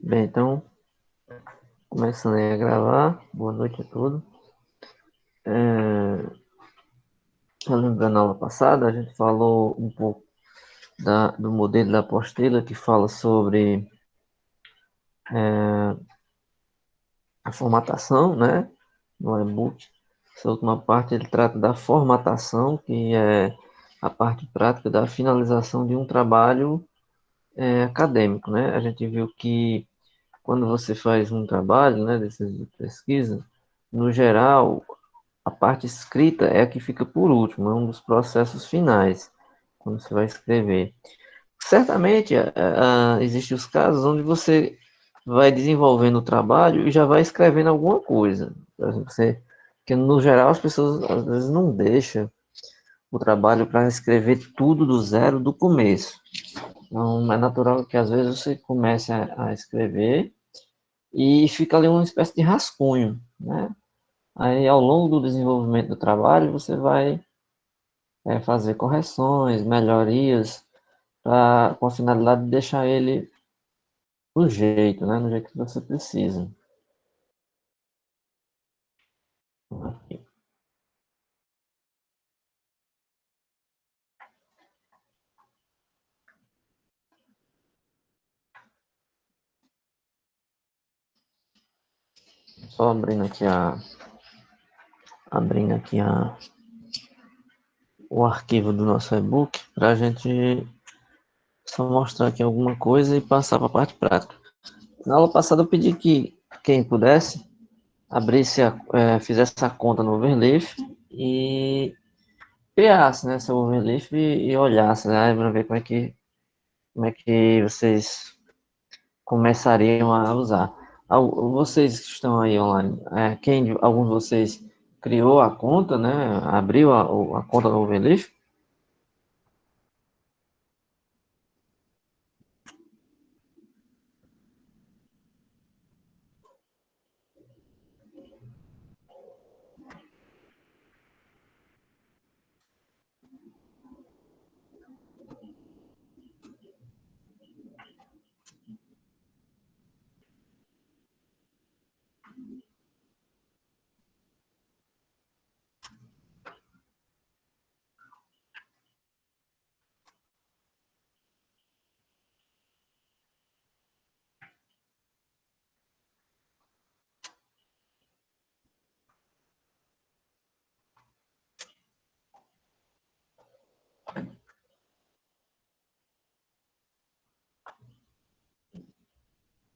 Bem, então, começando aí a gravar, boa noite a todos. Lembrando na aula passada, a gente falou um pouco do modelo da apostila, que fala sobre a formatação, né, no e-book. Essa última parte ele trata da formatação, que é a parte prática da finalização de um trabalho acadêmico, né? A gente viu que quando você faz um trabalho, né, de pesquisa, no geral, a parte escrita é a que fica por último, é um dos processos finais, quando você vai escrever. Certamente, existem os casos onde você vai desenvolvendo o trabalho e já vai escrevendo alguma coisa. Por exemplo, que no geral as pessoas às vezes não deixam o trabalho para escrever tudo do zero, do começo. Então, é natural que às vezes você comece a escrever e fica ali uma espécie de rascunho, né? Aí, ao longo do desenvolvimento do trabalho, você vai fazer correções, melhorias, com a finalidade de deixar ele do jeito, né? No jeito que você precisa. Só abrindo aqui o arquivo do nosso e-book para a gente só mostrar aqui alguma coisa e passar para a parte prática. Na aula passada eu pedi que quem pudesse fizesse a conta no Overleaf e criasse, né, seu Overleaf e olhasse, né, para ver como é que vocês começariam a usar. Vocês que estão aí online, algum de vocês criou a conta, né? Abriu a conta do Overleaf?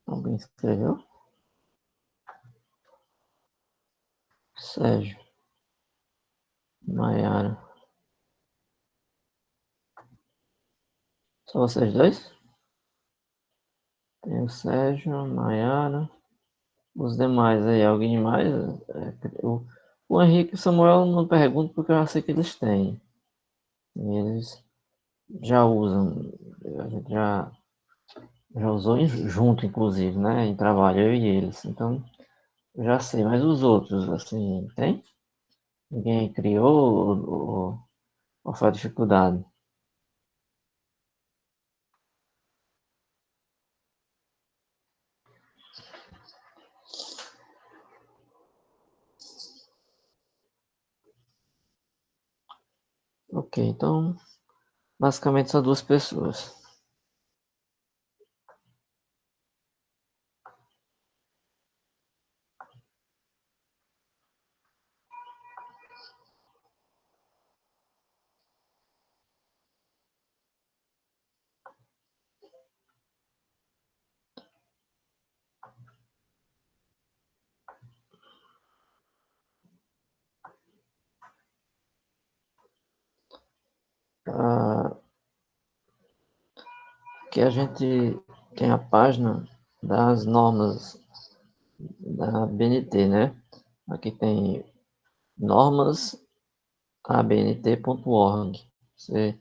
Alguém escreveu? Sérgio, Maiara. Só vocês dois? Tem o Sérgio, Maiara. Os demais aí, alguém mais? O Henrique e o Samuel não pergunto porque eu já sei que eles têm. E eles já usam. A gente já usou junto, inclusive, né? Em trabalho, eu e eles. Então, eu já sei, mas os outros, assim, tem? Ninguém criou ou foi a dificuldade? Ok, então, basicamente são duas pessoas. Ah, que a gente tem a página das normas da BNT, né? Aqui tem normas abnt.org. Você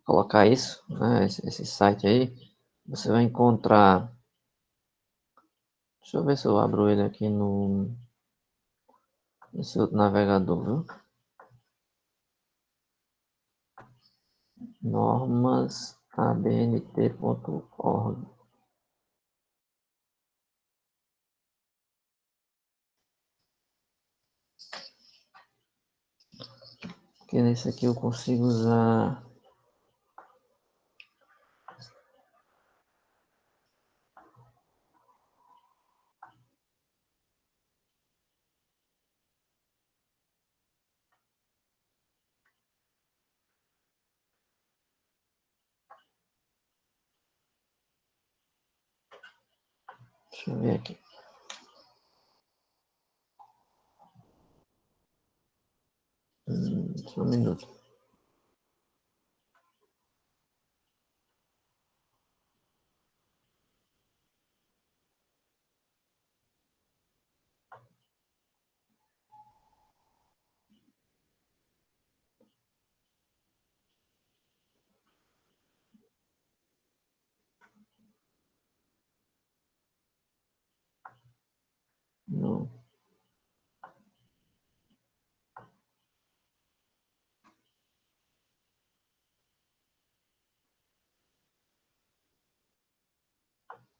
colocar isso, né, esse site aí, você vai encontrar. Deixa eu ver se eu abro ele aqui nesse outro navegador, viu? Normasabnt.org. que nesse aqui eu consigo usar. Deixa eu ver aqui. Só um minuto. Não.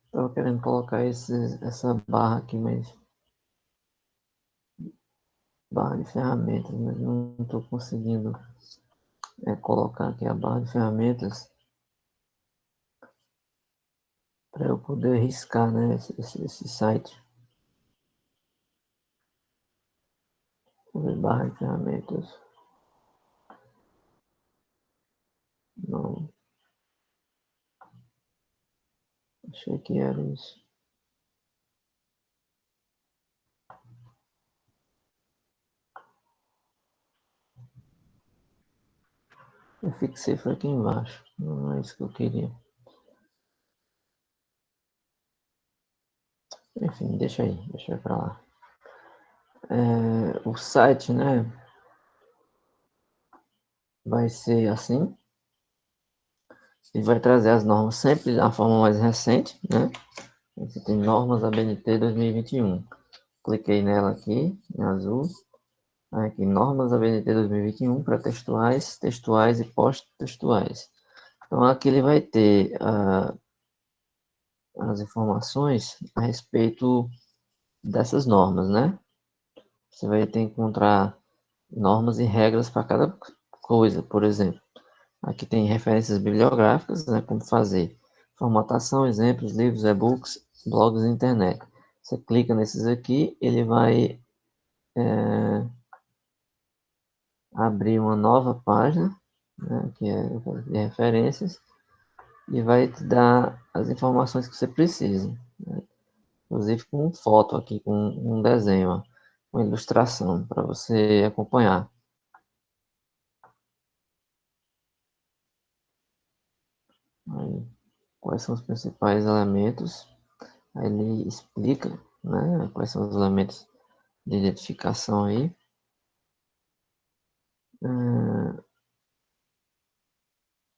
Estava querendo colocar essa barra aqui, mas barra de ferramentas, mas não estou conseguindo colocar aqui a barra de ferramentas para eu poder riscar, né, esse site. Barra de ferramentas. Não, achei que era isso. Eu fixei foi aqui embaixo. Não é isso que eu queria. Enfim, deixa pra lá. O site, né, vai ser assim. Ele vai trazer as normas sempre da forma mais recente, né? Você tem normas ABNT 2021. Cliquei nela aqui, em azul. Aqui, normas ABNT 2021 para textuais, textuais e pós-textuais. Então aqui ele vai ter as informações a respeito dessas normas, né? Você vai ter que encontrar normas e regras para cada coisa, por exemplo. Aqui tem referências bibliográficas, né, como fazer formatação, exemplos, livros, e-books, blogs e internet. Você clica nesses aqui, ele vai abrir uma nova página, né, que é de referências, e vai te dar as informações que você precisa, né? Inclusive com foto aqui, com um desenho, ó, uma ilustração para você acompanhar. Aí, quais são os principais elementos? Aí ele explica, né, quais são os elementos de identificação aí.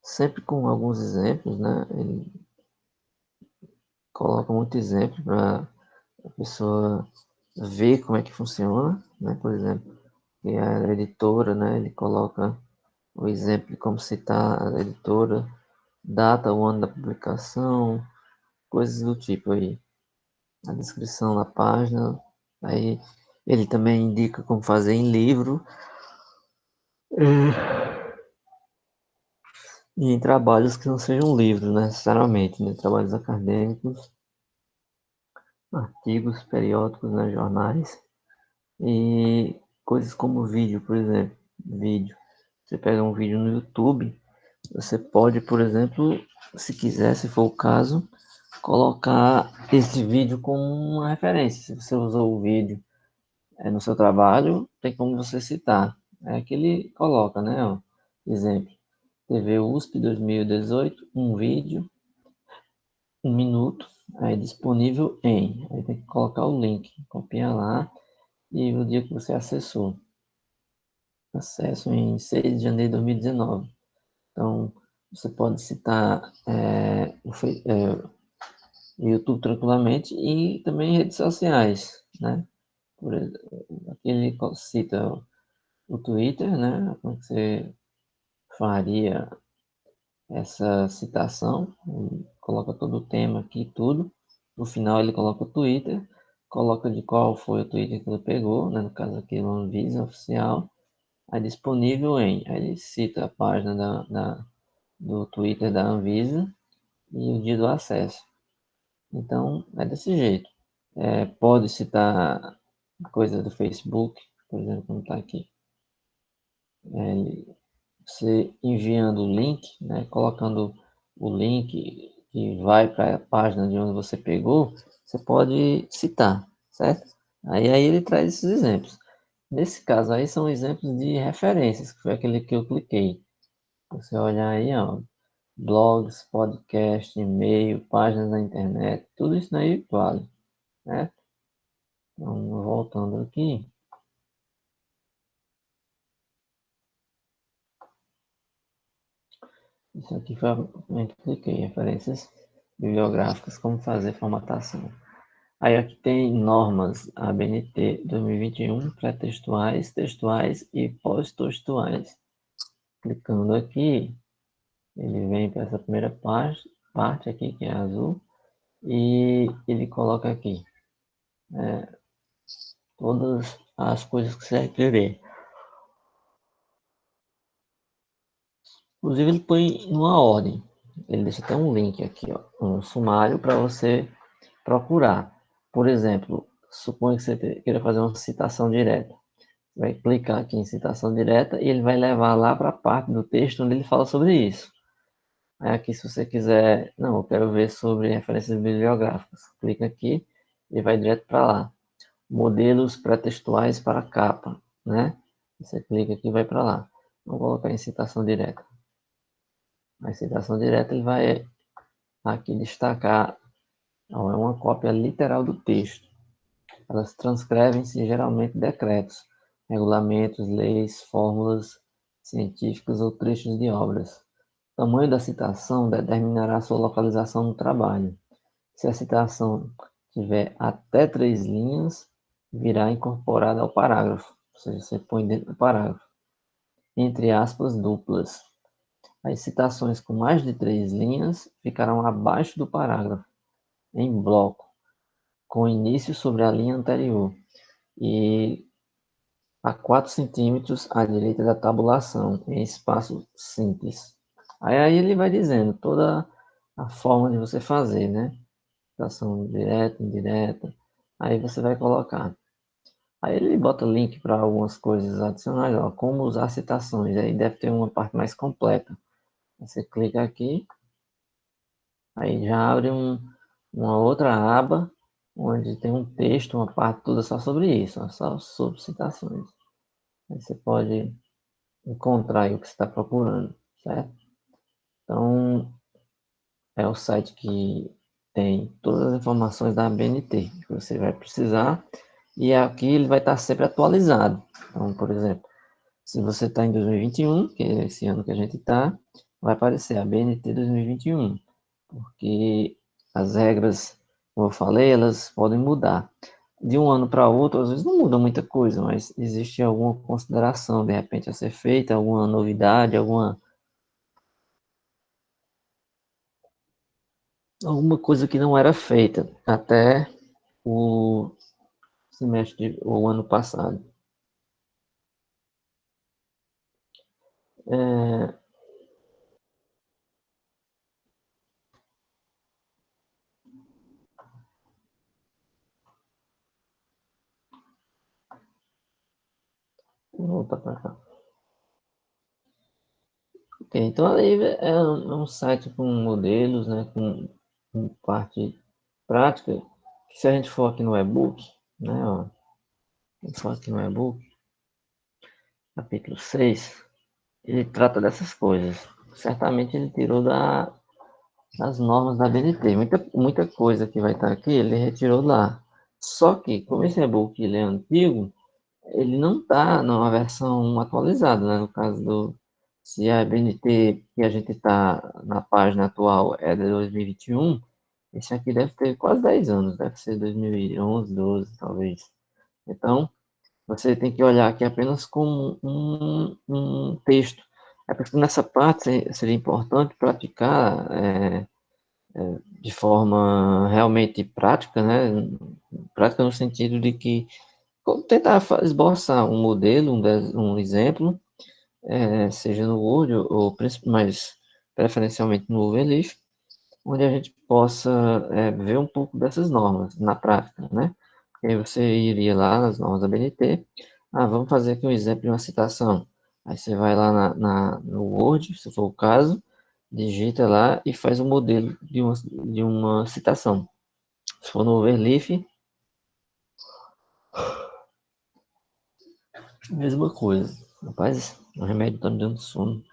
Sempre com alguns exemplos, né? Ele coloca muito exemplo para a pessoa ver como é que funciona, né? Por exemplo, que a editora, né? Ele coloca o exemplo de como citar a editora, data, o ano da publicação, coisas do tipo aí. A descrição da página, aí ele também indica como fazer em livro e em trabalhos que não sejam livros, necessariamente, né? Trabalhos acadêmicos, artigos periódicos, né? Jornais. E coisas como vídeo, por exemplo, vídeo. Você pega um vídeo no YouTube, você pode, por exemplo, se quiser, se for o caso, colocar esse vídeo como uma referência. Se você usou o vídeo no seu trabalho, tem como você citar. É que ele coloca, né? Ó, exemplo, TV USP 2018, um vídeo, um minuto, aí disponível em. Aí tem que colocar o link, copiar lá e o dia que você acessou. Acesso em 6 de janeiro de 2019. Então, você pode citar o YouTube tranquilamente e também redes sociais, né? Por exemplo, aqui ele cita o Twitter, né? Como você faria essa citação, ele coloca todo o tema aqui, tudo. No final ele coloca o Twitter, coloca de qual foi o Twitter que ele pegou, né? No caso aqui, o Anvisa oficial. é disponível aí ele cita a página do Twitter da Anvisa e o dia do acesso. Então, é desse jeito. Pode citar coisa do Facebook, por exemplo, como está aqui. Você enviando o link, né, colocando o link que vai para a página de onde você pegou, você pode citar, certo? Aí ele traz esses exemplos. Nesse caso aí são exemplos de referências, que foi aquele que eu cliquei. Você olhar aí, ó, blogs, podcast, e-mail, páginas na internet, tudo isso aí vale, né? Então, voltando aqui, isso aqui foi a que cliquei, referências bibliográficas, como fazer formatação. Aí aqui tem normas ABNT 2021, pré-textuais, textuais e pós-textuais. Clicando aqui, ele vem para essa primeira parte aqui, que é azul, e ele coloca aqui todas as coisas que você vai querer. Inclusive ele põe numa ordem. Ele deixa até um link aqui, ó, um sumário para você procurar. Por exemplo, suponha que você queira fazer uma citação direta. Vai clicar aqui em citação direta e ele vai levar lá para a parte do texto onde ele fala sobre isso. Aí aqui, se você quiser, não, eu quero ver sobre referências bibliográficas, clica aqui e vai direto para lá. Modelos pré-textuais para capa, né? Você clica aqui e vai para lá. Vou colocar em citação direta. A citação direta ele vai aqui destacar, ó, é uma cópia literal do texto. Elas transcrevem-se geralmente decretos, regulamentos, leis, fórmulas científicas ou trechos de obras. O tamanho da citação determinará sua localização no trabalho. Se a citação tiver até 3 linhas, virá incorporada ao parágrafo, ou seja, você põe dentro do parágrafo, entre aspas duplas. As citações com mais de 3 linhas ficarão abaixo do parágrafo, em bloco, com início sobre a linha anterior e a 4 centímetros à direita da tabulação, em espaço simples. Aí ele vai dizendo toda a forma de você fazer, né? Citação direta, indireta. Aí você vai colocar. Aí ele bota link para algumas coisas adicionais, ó, como usar citações. Aí deve ter uma parte mais completa. Você clica aqui, aí já abre uma outra aba, onde tem um texto, uma parte toda só sobre isso, ó, só sobre citações. Aí você pode encontrar o que você está procurando, certo? Então, é o site que tem todas as informações da ABNT que você vai precisar e aqui ele vai estar sempre atualizado. Então, por exemplo, se você está em 2021, que é esse ano que a gente está, vai aparecer a BNT 2021, porque as regras, como eu falei, elas podem mudar. De um ano para outro, às vezes não muda muita coisa, mas existe alguma consideração, de repente, a ser feita, alguma novidade, alguma coisa que não era feita até o o ano passado. É, vou voltar para cá. Ok, então aí é um site com modelos, né, com parte prática, que se a gente for aqui no e-book, né, ó, for aqui no e-book, capítulo 6, ele trata dessas coisas. Certamente ele tirou das normas da BNT. Muita coisa que vai estar aqui, ele retirou lá. Só que, como esse e-book ele é antigo, ele não está numa versão atualizada, né? No caso se a BNT que a gente está na página atual é de 2021, esse aqui deve ter quase 10 anos, deve ser 2011, 12, talvez. Então, você tem que olhar aqui apenas como um texto. É porque nessa parte seria importante praticar de forma realmente prática, né? Prática no sentido de que tentar esboçar um modelo, um exemplo, seja no Word ou mais preferencialmente no Overleaf, onde a gente possa ver um pouco dessas normas na prática, né? E aí você iria lá nas normas da BNT, vamos fazer aqui um exemplo de uma citação. Aí você vai lá no Word, se for o caso, digita lá e faz um modelo de uma citação. Se for no Overleaf, mesma coisa. Rapaz, o remédio tá me dando sono.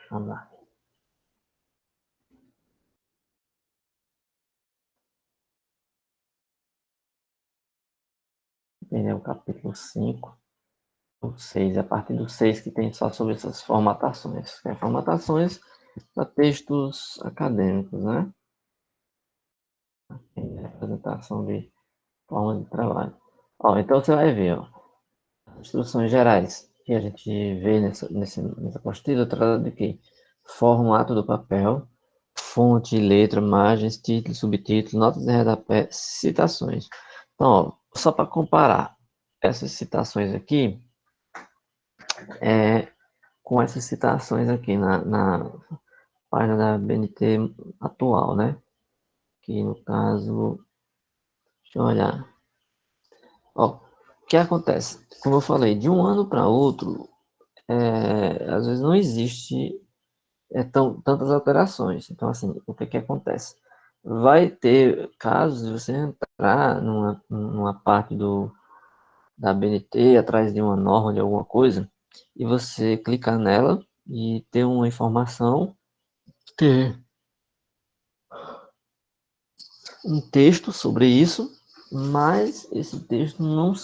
Vamos lá. Tem o capítulo 5, o 6, a partir do 6 que tem só sobre essas formatações. Formatações para textos acadêmicos, né? Representação de forma de trabalho. Então você vai ver, instruções gerais que a gente vê nessa apostila trata de que formato do papel, fonte, letra, margens, título, subtítulo, notas de rodapé, citações. Então, só para comparar essas citações aqui com essas citações aqui na página da BNT atual, né? Que no caso, deixa eu olhar. O que acontece? Como eu falei, de um ano para outro, às vezes não existe tantas alterações. Então, assim, o que acontece? Vai ter casos de você entrar numa parte da BNT, atrás de uma norma, de alguma coisa, e você clicar nela e ter uma informação, ter um texto sobre isso, mas esse texto não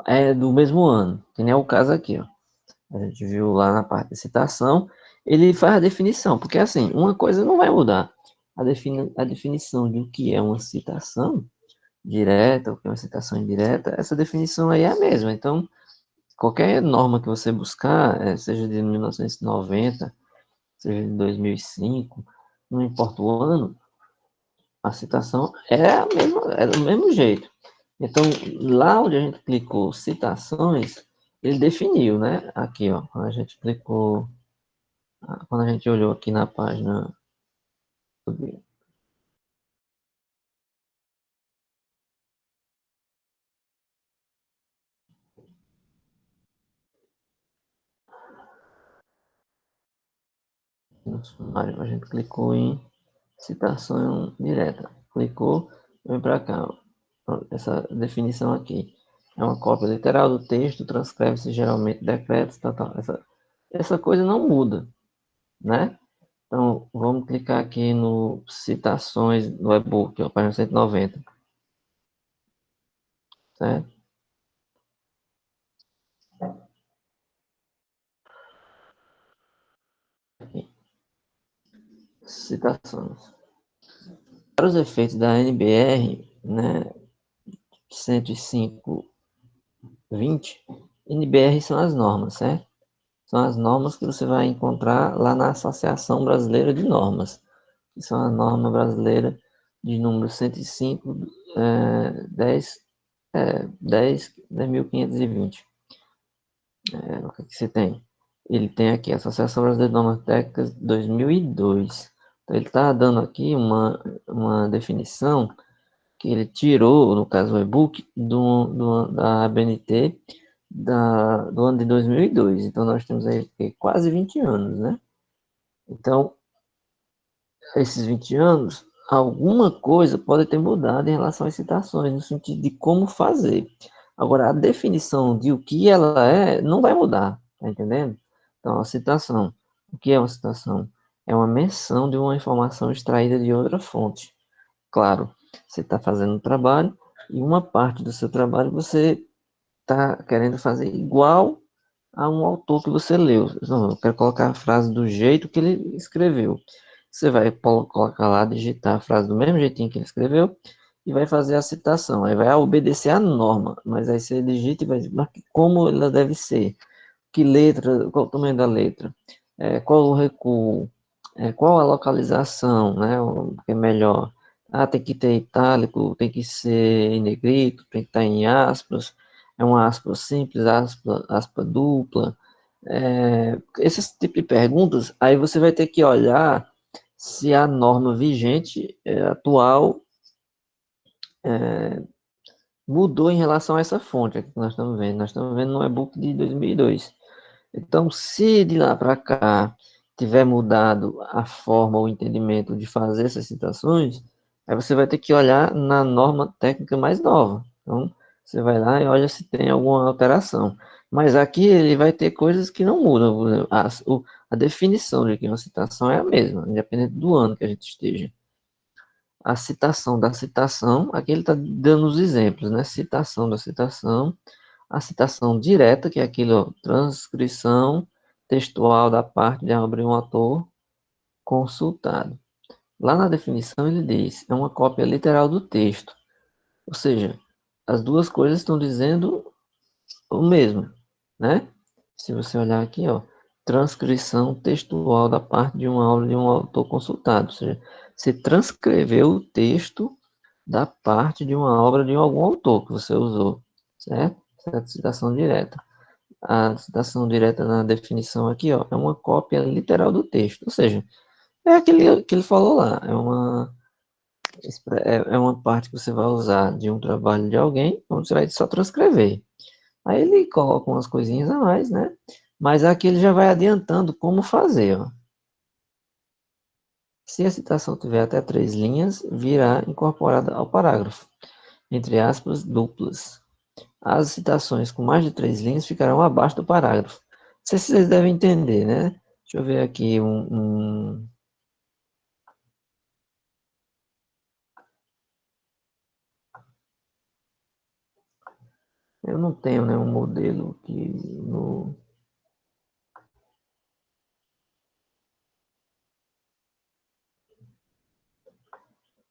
é do mesmo ano, que nem é o caso aqui, ó. A gente viu lá na parte de citação, ele faz a definição, porque assim, uma coisa não vai mudar. A definição de o que é uma citação direta, o que é uma citação indireta, essa definição aí é a mesma. Então, qualquer norma que você buscar, seja de 1990, seja de 2005, não importa o ano, a citação é a mesma, é do mesmo jeito. Então, lá onde a gente clicou citações, ele definiu, né? Aqui, ó, quando a gente clicou, quando a gente olhou aqui na página, no sumário, a gente clicou em citação direta. Clicou, vem para cá. Essa definição aqui é uma cópia literal do texto, transcreve-se geralmente decretos, tal. Essa coisa não muda, né? Então, vamos clicar aqui no citações do e-book, ó, página 190, certo? Aqui, citações. Para os efeitos da NBR, né, 105.20, NBR são as normas, certo? São as normas que você vai encontrar lá na Associação Brasileira de Normas, que são a norma brasileira de número 105, 10, 10.520. O que você tem? Ele tem aqui a Associação Brasileira de Normas Técnicas 2002. Então, ele está dando aqui uma definição que ele tirou, no caso o e-book, da ABNT do ano de 2002. Então, nós temos aí quase 20 anos, né? Então, esses 20 anos, alguma coisa pode ter mudado em relação às citações, no sentido de como fazer. Agora, a definição de o que ela é não vai mudar, tá entendendo? Então, a citação. O que é uma citação? É uma menção de uma informação extraída de outra fonte. Claro, você está fazendo um trabalho e uma parte do seu trabalho você está querendo fazer igual a um autor que você leu. Não, eu quero colocar a frase do jeito que ele escreveu. Você vai colocar lá, digitar a frase do mesmo jeitinho que ele escreveu e vai fazer a citação. Aí vai obedecer a norma, mas aí você digita e vai dizer como ela deve ser, que letra, qual o tamanho da letra, qual o recuo, qual a localização, né, o que é melhor. tem que ter itálico, tem que ser em negrito, tem que estar em aspas, é uma aspa simples, aspa dupla. Esses tipos de perguntas, aí você vai ter que olhar se a norma vigente atual mudou em relação a essa fonte aqui que nós estamos vendo. Nós estamos vendo no e-book de 2002. Então, se de lá para cá tiver mudado a forma ou o entendimento de fazer essas citações, aí você vai ter que olhar na norma técnica mais nova. Então, você vai lá e olha se tem alguma alteração. Mas aqui ele vai ter coisas que não mudam. Por exemplo, a definição de que uma citação é a mesma, independente do ano que a gente esteja. A citação da citação, aqui ele está dando os exemplos, né? Citação da citação, a citação direta, que é aquilo, ó, transcrição textual da parte de obra de um autor consultado. Lá na definição ele diz, é uma cópia literal do texto, ou seja, as duas coisas estão dizendo o mesmo, né? Se você olhar aqui, ó, transcrição textual da parte de uma aula de um autor consultado, ou seja, você transcreveu o texto da parte de uma obra de algum autor que você usou, certo? Essa é a citação direta. A citação direta na definição aqui, ó, é uma cópia literal do texto, ou seja, é aquele que ele falou lá, é uma parte que você vai usar de um trabalho de alguém, onde você vai só transcrever. Aí ele coloca umas coisinhas a mais, né? Mas aqui ele já vai adiantando como fazer, ó. Se a citação tiver até 3 linhas, virá incorporada ao parágrafo, entre aspas, duplas. As citações com mais de 3 linhas ficarão abaixo do parágrafo. Não sei se vocês devem entender, né? Deixa eu ver aqui Eu não tenho nenhum modelo que no...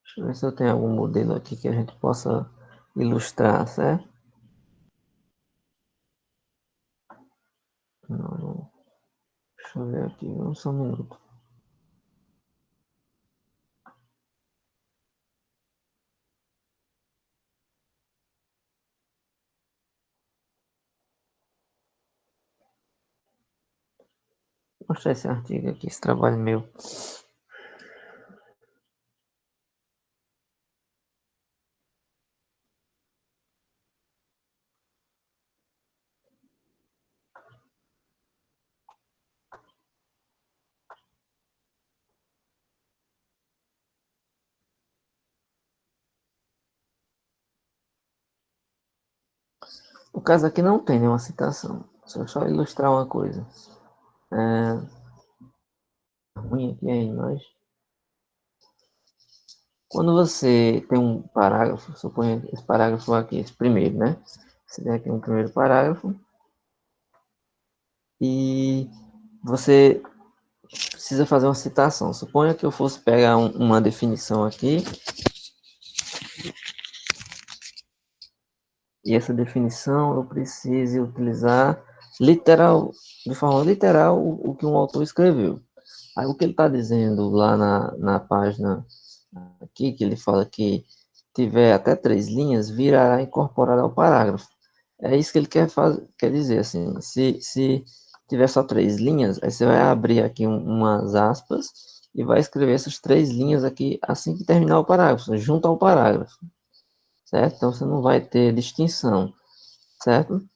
Deixa eu ver se eu tenho algum modelo aqui que a gente possa ilustrar, certo? Não, não. Deixa eu ver aqui, só um minuto. Vou mostrar esse artigo aqui, esse trabalho meu. O caso aqui não tem nenhuma citação. Só ilustrar uma coisa. Ruim aqui é a imagem. Quando você tem um parágrafo, suponha esse parágrafo aqui, esse primeiro, né? Você tem aqui um primeiro parágrafo e você precisa fazer uma citação. Suponha que eu fosse pegar uma definição aqui e essa definição eu precise utilizar literal, de forma literal o que um autor escreveu. Aí o que ele está dizendo lá na página aqui, que ele fala que tiver até 3 linhas, virará incorporado ao parágrafo. É isso que ele quer dizer, assim, se tiver só 3 linhas, aí você vai abrir aqui umas aspas e vai escrever essas 3 linhas aqui assim que terminar o parágrafo, junto ao parágrafo, certo? Então você não vai ter distinção, certo?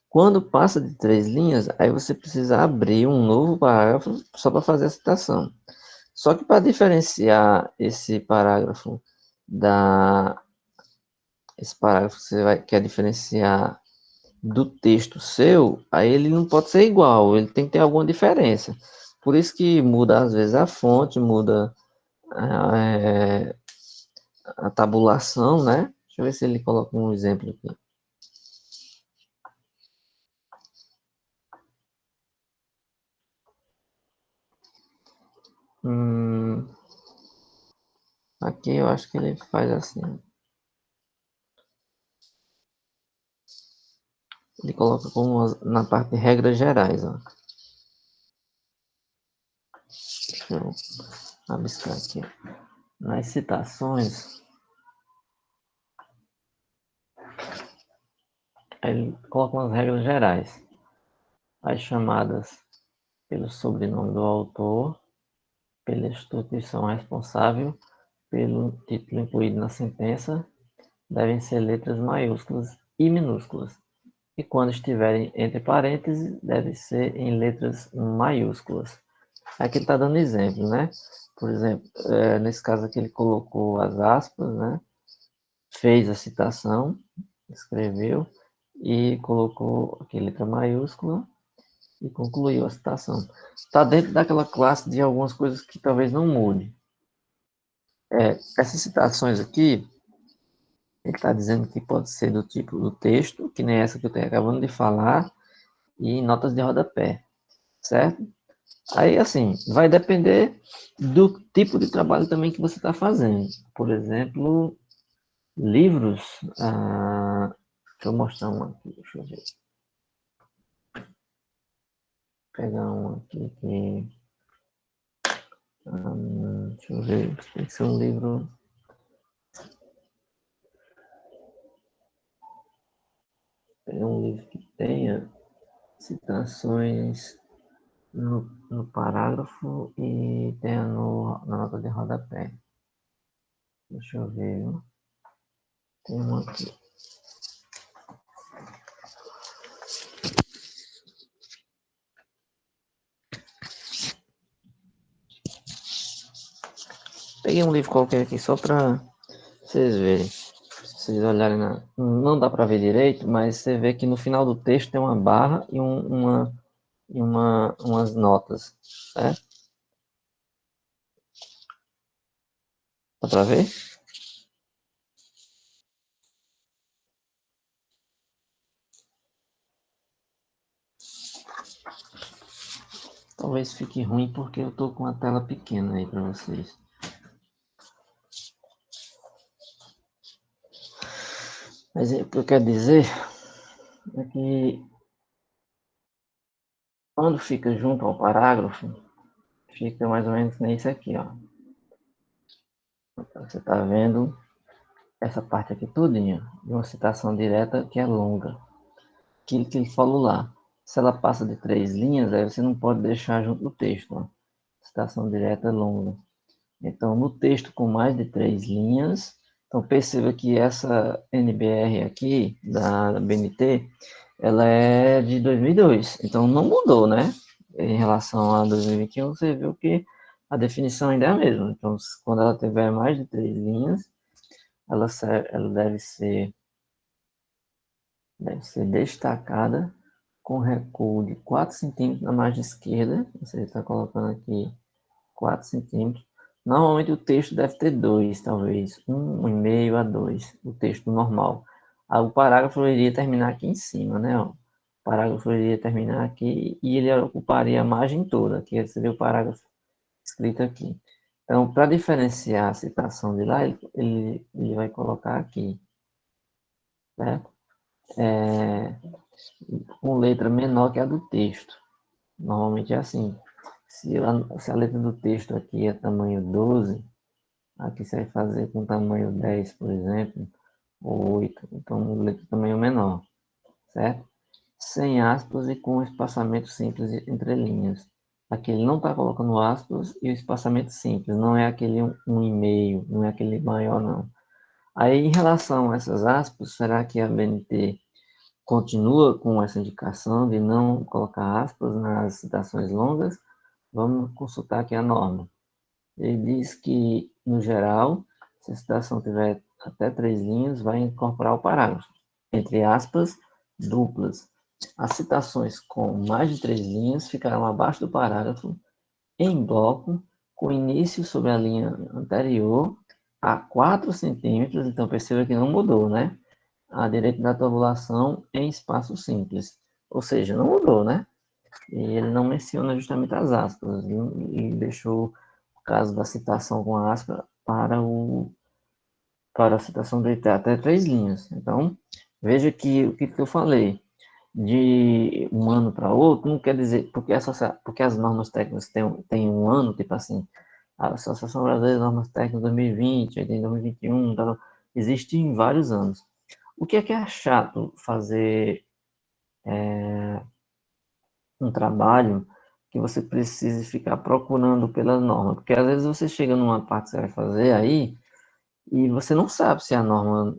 Quando passa de 3 linhas, aí você precisa abrir um novo parágrafo só para fazer a citação. Só que para diferenciar esse parágrafo que você quer diferenciar do texto seu, aí ele não pode ser igual, ele tem que ter alguma diferença. Por isso que muda às vezes a fonte, muda é, a tabulação, né? Deixa eu ver se ele coloca um exemplo aqui. Aqui eu acho que ele faz assim. Ele coloca como na parte de regras gerais, ó. Deixa eu rabiscar aqui. Nas citações, ele coloca umas regras gerais, as chamadas pelo sobrenome do autor, pela instituição responsável, pelo título incluído na sentença, devem ser letras maiúsculas e minúsculas. E quando estiverem entre parênteses, deve ser em letras maiúsculas. Aqui ele está dando exemplo, né? Por exemplo, nesse caso aqui ele colocou as aspas, né? Fez a citação, escreveu e colocou aqui letra maiúscula e concluiu a citação. Está dentro daquela classe de algumas coisas que talvez não mude. Essas citações aqui, ele está dizendo que pode ser do tipo do texto, que nem essa que eu estou acabando de falar, e notas de rodapé, certo? Aí, assim, vai depender do tipo de trabalho também que você está fazendo. Por exemplo, livros. Deixa eu mostrar um aqui, deixa eu ver. Vou pegar um aqui que. Deixa eu ver. Tem que ser um livro. É um livro que tenha citações no parágrafo e tenha na nota de rodapé. Deixa eu ver. Tem um aqui. Peguei um livro qualquer aqui só para vocês verem. Se vocês olharem, não dá para ver direito, mas você vê que no final do texto tem uma barra e umas notas, certo? Dá para ver? Talvez fique ruim porque eu tô com a tela pequena aí para vocês. Mas o que eu quero dizer é que quando fica junto ao parágrafo, fica mais ou menos nesse aqui, ó. Então, você está vendo essa parte aqui todinha, de uma citação direta que é longa. Aquilo que ele falou lá. Se ela passa de 3 linhas, aí você não pode deixar junto do texto, ó. Citação direta longa. Então, no texto com mais de 3 linhas, então perceba que essa NBR aqui, da BNT, ela é de 2002, então não mudou, né? Em relação a 2021, você viu que a definição ainda é a mesma. Então, quando ela tiver mais de 3 linhas, ela deve ser destacada com recuo de 4 centímetros na margem esquerda. Você está colocando aqui 4 centímetros. Normalmente o texto deve ter 2, talvez, 1,5 a 2, o texto normal. Aí o parágrafo iria terminar aqui em cima, né? Ó. O parágrafo iria terminar aqui e ele ocuparia a margem toda, que seria o parágrafo escrito aqui. Então, para diferenciar a citação de lá, ele vai colocar aqui, certo? Com letra menor que a do texto. Normalmente é assim. Se a letra do texto aqui é tamanho 12, aqui você vai fazer com tamanho 10, por exemplo, ou 8, então letra tamanho menor, certo? Sem aspas e com espaçamento simples entre linhas. Aqui ele não está colocando aspas e o espaçamento simples, não é aquele 1,5, não é aquele maior, não. Aí, em relação a essas aspas, será que a BNT continua com essa indicação de não colocar aspas nas citações longas? Vamos consultar aqui a norma. Ele diz que, no geral, se a citação tiver até 3 linhas, vai incorporar o parágrafo, entre aspas, duplas. As citações com mais de 3 linhas ficarão abaixo do parágrafo, em bloco, com início sobre a linha anterior, a 4 centímetros, então perceba que não mudou, né? A direita da tabulação em espaço simples. Ou seja, não mudou, né? E ele não menciona justamente as aspas, e deixou o caso da citação com a aspa para a citação de até 3 linhas. Então, veja que o que eu falei, de um ano para outro, não quer dizer, porque as normas técnicas têm um ano, tipo assim, a Associação Brasileira de Normas Técnicas 2020, aí tem 2021, tá, existe em vários anos. O que é chato fazer um trabalho que você precise ficar procurando pela norma? Porque às vezes você chega numa parte que você vai fazer aí e você não sabe se a norma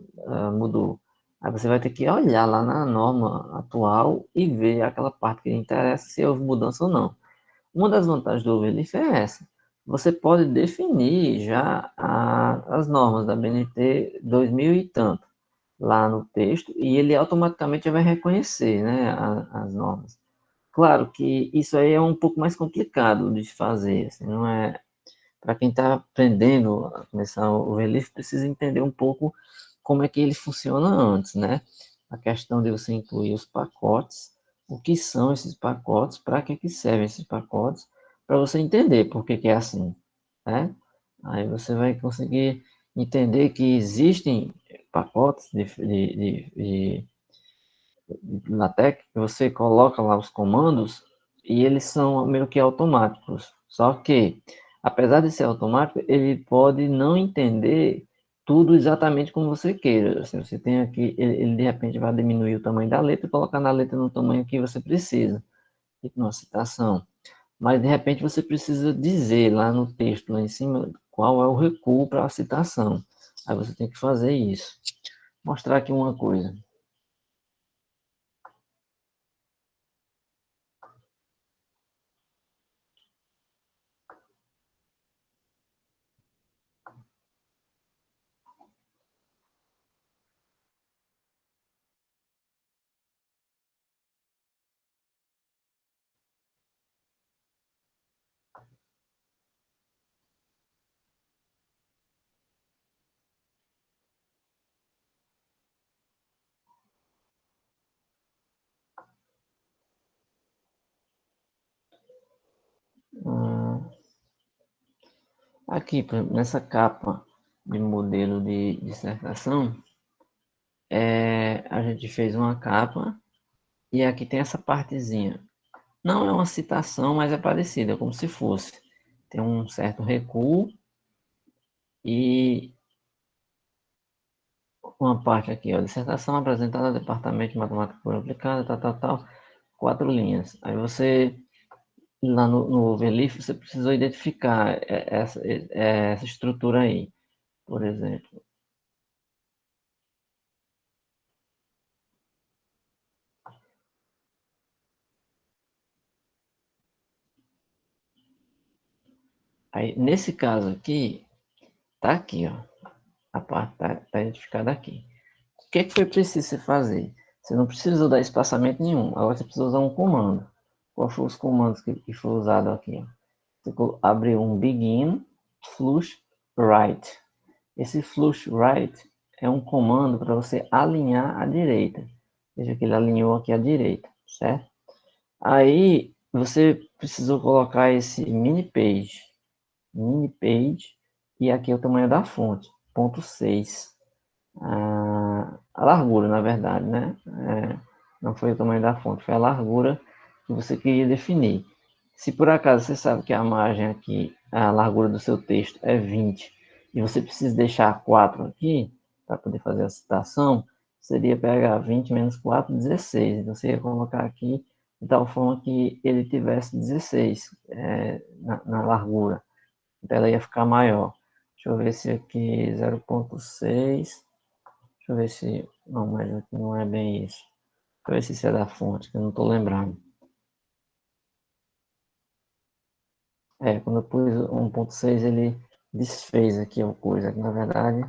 mudou. Aí você vai ter que olhar lá na norma atual e ver aquela parte que lhe interessa, se houve mudança ou não. Uma das vantagens do overleaf é essa. Você pode definir já as normas da BNT 2000 e tanto lá no texto e ele automaticamente vai reconhecer, né, as normas. Claro que isso aí é um pouco mais complicado de fazer, assim, não é para quem está aprendendo a começar o Relief, precisa entender um pouco como é que ele funciona antes, né? A questão de você incluir os pacotes, o que são esses pacotes, para que servem esses pacotes, para você entender por que é assim, né? Aí você vai conseguir entender que existem pacotes de LaTeX, que você coloca lá os comandos e eles são meio que automáticos. Só que, apesar de ser automático, ele pode não entender tudo exatamente como você queira. Assim, você tem aqui, ele de repente vai diminuir o tamanho da letra e colocar na letra no tamanho que você precisa, tipo numa citação. Mas de repente você precisa dizer lá no texto, lá em cima, qual é o recuo para a citação. Aí você tem que fazer isso. Mostrar aqui uma coisa. Hum, Aqui, nessa capa de modelo de dissertação, a gente fez uma capa e aqui tem essa partezinha. Não é uma citação, mas é parecida, como se fosse. Tem um certo recuo e uma parte aqui, ó, dissertação apresentada ao Departamento de Matemática Pura Aplicada, tal, 4 linhas. Aí você, lá no overleaf, você precisou identificar essa estrutura aí, por exemplo. Aí, nesse caso aqui, tá aqui, ó. A parte tá identificada aqui. O que foi preciso você fazer? Você não precisa dar espaçamento nenhum. Agora você precisa usar um comando. Qual foram os comandos que foi usado aqui? Você abriu um begin flush right. Esse flush right é um comando para você alinhar à direita. Veja que ele alinhou aqui à direita, certo? Aí você precisou colocar esse mini page, e aqui é o tamanho da fonte, ponto 6. A largura, na verdade, né? Não foi o tamanho da fonte, foi a largura que você queria definir. Se por acaso você sabe que a margem aqui, a largura do seu texto é 20, e você precisa deixar 4 aqui, para poder fazer a citação, seria pegar 20 menos 4, 16. Então você ia colocar aqui de tal forma que ele tivesse 16 na largura. Então ela ia ficar maior. Deixa eu ver se aqui 0,6. Deixa eu ver se. Não, mas aqui não é bem isso. Deixa eu ver se isso é da fonte, que eu não estou lembrando. Quando eu pus 1,6 ele desfez aqui a coisa. Na verdade,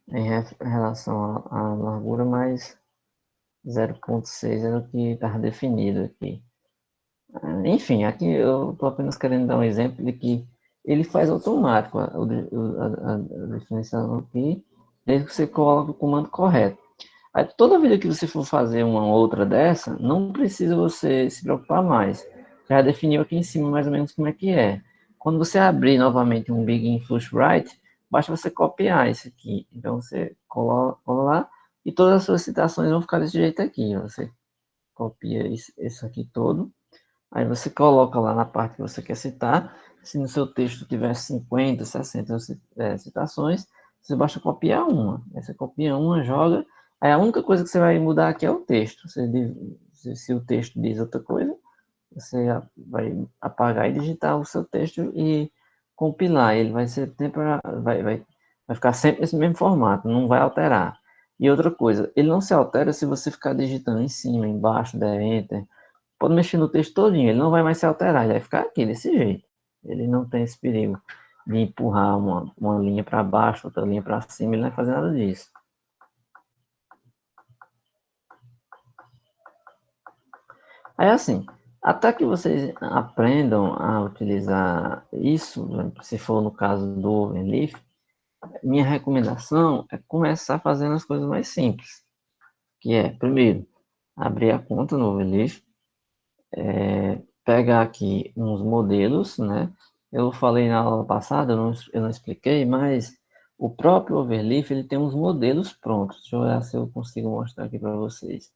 em relação à largura, mas 0,6 era o que estava definido aqui. Enfim, aqui eu estou apenas querendo dar um exemplo de que ele faz automático a definição aqui, desde que você coloque o comando correto. Aí, toda vida que você for fazer uma outra dessa, não precisa você se preocupar mais. Já definiu aqui em cima mais ou menos como é que é. Quando você abrir novamente um Begin Flush Write, basta você copiar isso aqui. Então você coloca lá e todas as suas citações vão ficar desse jeito aqui. Você copia isso aqui todo. Aí você coloca lá na parte que você quer citar Se no seu texto tiver 50, 60 citações, você basta copiar uma. Aí você copia uma, joga. Aí a única coisa que você vai mudar aqui é o texto. Se o texto diz outra coisa, você vai apagar e digitar o seu texto e compilar. Ele vai ser vai ficar sempre nesse mesmo formato, não vai alterar. E outra coisa, ele não se altera se você ficar digitando em cima, embaixo, der enter. Pode mexer no texto todinho, ele não vai mais se alterar, ele vai ficar aqui desse jeito. Ele não tem esse perigo de empurrar uma linha para baixo, outra linha para cima, ele não vai fazer nada disso. É assim, até que vocês aprendam a utilizar isso, se for no caso do Overleaf, minha recomendação é começar fazendo as coisas mais simples, que é, primeiro, abrir a conta no Overleaf, pegar aqui uns modelos, né? Eu falei na aula passada, eu não expliquei, mas o próprio Overleaf, ele tem uns modelos prontos. Deixa eu ver se eu consigo mostrar aqui para vocês.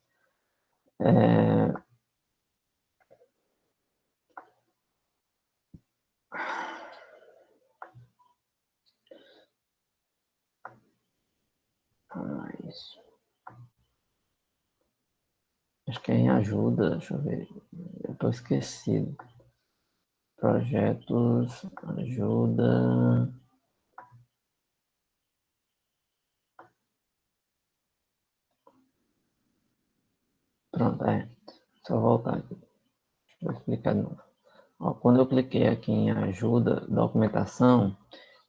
Isso. Acho que é em ajuda, deixa eu ver. Eu estou esquecido. Projetos, ajuda. Pronto, só voltar aqui. Vou explicar de novo. Ó, quando eu cliquei aqui em ajuda, documentação,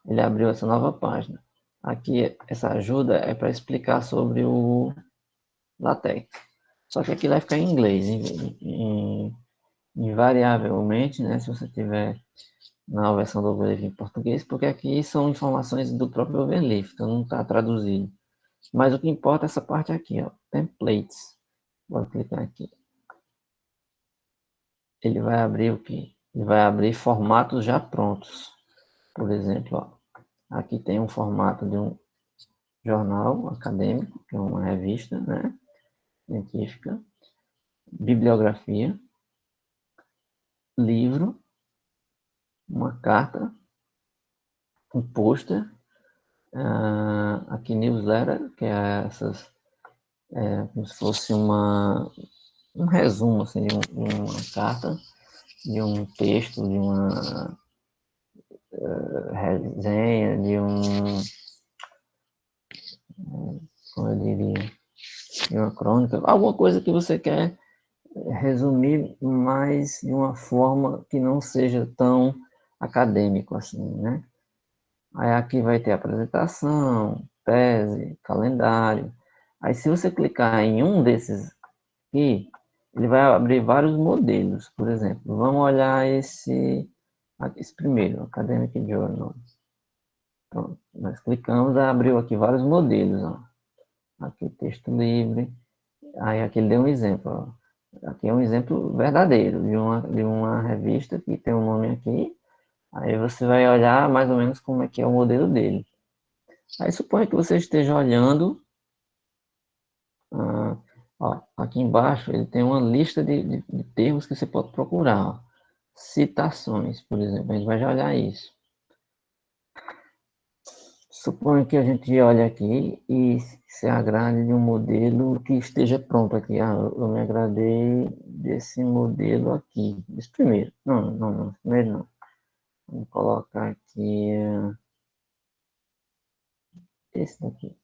ele abriu essa nova página. Aqui, essa ajuda é para explicar sobre o LaTeX. Só que aqui vai ficar em inglês, invariavelmente, né? Se você tiver na versão do Overleaf em português, porque aqui são informações do próprio Overleaf, então não está traduzido. Mas o que importa é essa parte aqui, ó, templates. Vou clicar aqui. Ele vai abrir o quê? Ele vai abrir formatos já prontos. Por exemplo, ó, aqui tem um formato de um jornal acadêmico, que é uma revista, né, científica, bibliografia, livro, uma carta, um pôster, aqui newsletter, que é essas, como se fosse um resumo assim, de uma carta, de um texto, de uma resenha, como eu diria, de uma crônica, alguma coisa que você quer resumir, mas de uma forma que não seja tão acadêmico assim, né? Aí aqui vai ter apresentação, tese, calendário. Aí se você clicar em um desses aqui, ele vai abrir vários modelos. Por exemplo, vamos olhar esse primeiro, Academic Journal. Pronto, nós clicamos, abriu aqui vários modelos. Ó. Aqui texto livre. Aí aqui ele deu um exemplo. Ó. Aqui é um exemplo verdadeiro de uma revista que tem um nome aqui. Aí você vai olhar mais ou menos como é que é o modelo dele. Aí suponha que você esteja olhando, ó, aqui embaixo ele tem uma lista de termos que você pode procurar. Ó. Citações, por exemplo, a gente vai já olhar isso. Suponha que a gente olhe aqui e se agrade de um modelo que esteja pronto aqui. Eu me agradei desse modelo aqui, esse primeiro. Não, primeiro não. Vamos colocar aqui esse daqui.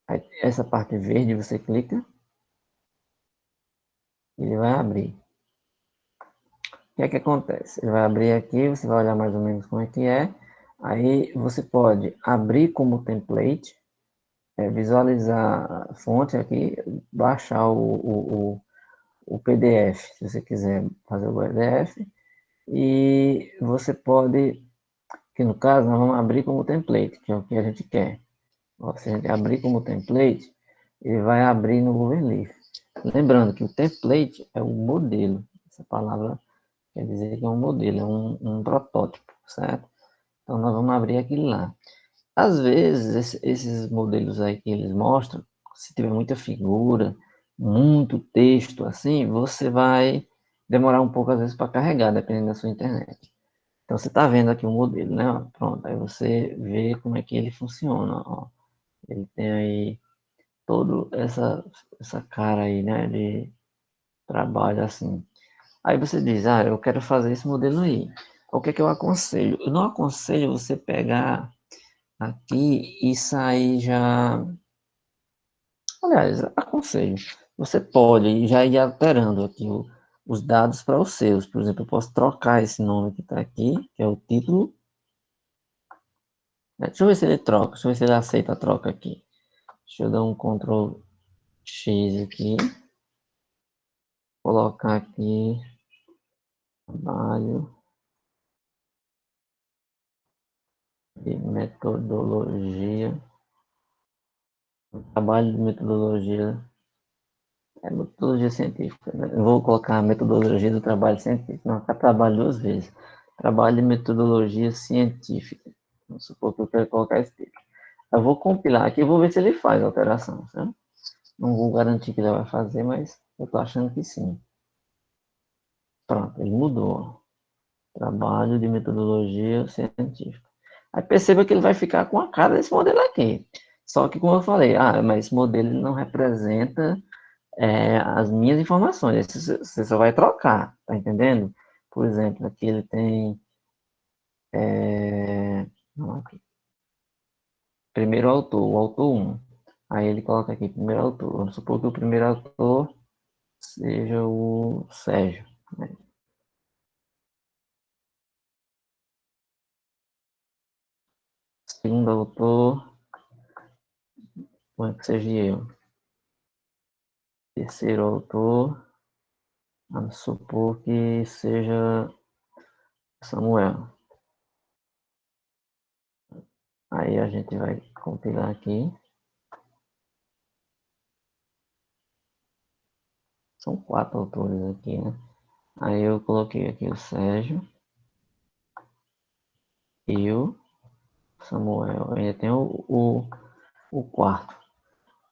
Aí, essa parte verde você clica, ele vai abrir. O que é que acontece? Ele vai abrir aqui, você vai olhar mais ou menos como é que é. Aí você pode abrir como template, visualizar a fonte aqui, baixar o PDF, se você quiser fazer o PDF. E você pode, que no caso nós vamos abrir como template, que é o que a gente quer. Se a gente abrir como template, ele vai abrir no Google Leaf. Lembrando que o template é o modelo. Essa palavra quer dizer que é um modelo, é um protótipo, certo? Então, nós vamos abrir aquele lá. Às vezes, esses modelos aí que eles mostram, se tiver muita figura, muito texto, assim, você vai demorar um pouco, às vezes, para carregar, dependendo da sua internet. Então, você está vendo aqui o modelo, né? Pronto, aí você vê como é que ele funciona, ó. Ele tem aí toda essa cara aí, né, de trabalho assim. Aí você diz, eu quero fazer esse modelo aí. O que é que eu aconselho? Eu não aconselho você pegar aqui e sair já... Aliás, aconselho. Você pode já ir alterando aqui os dados para os seus. Por exemplo, eu posso trocar esse nome que está aqui, que é o título. Deixa eu ver se ele troca, deixa eu ver se ele aceita a troca aqui. Deixa eu dar um Ctrl X aqui. Colocar aqui, trabalho de metodologia. Trabalho de metodologia. É metodologia científica, né? Eu vou colocar a metodologia do trabalho científico. Não, cá trabalho duas vezes. Trabalho de metodologia científica. Vamos supor que eu quero colocar esse título. Eu vou compilar aqui e vou ver se ele faz a alteração, certo? Não vou garantir que ele vai fazer, mas eu estou achando que sim. Pronto, ele mudou. Trabalho de metodologia científica. Aí perceba que ele vai ficar com a cara desse modelo aqui. Só que, como eu falei, mas esse modelo não representa as minhas informações. Você só vai trocar, tá entendendo? Por exemplo, aqui ele tem... não, aqui, primeiro autor, o autor 1. Aí ele coloca aqui, primeiro autor. Vamos supor que o primeiro autor seja o Sérgio, né? Segundo autor, que seja eu. Terceiro autor, vamos supor que seja Samuel. Aí a gente vai compilar aqui. São 4 autores aqui, né? Aí eu coloquei aqui o Sérgio e o Samuel. Ainda tem o quarto.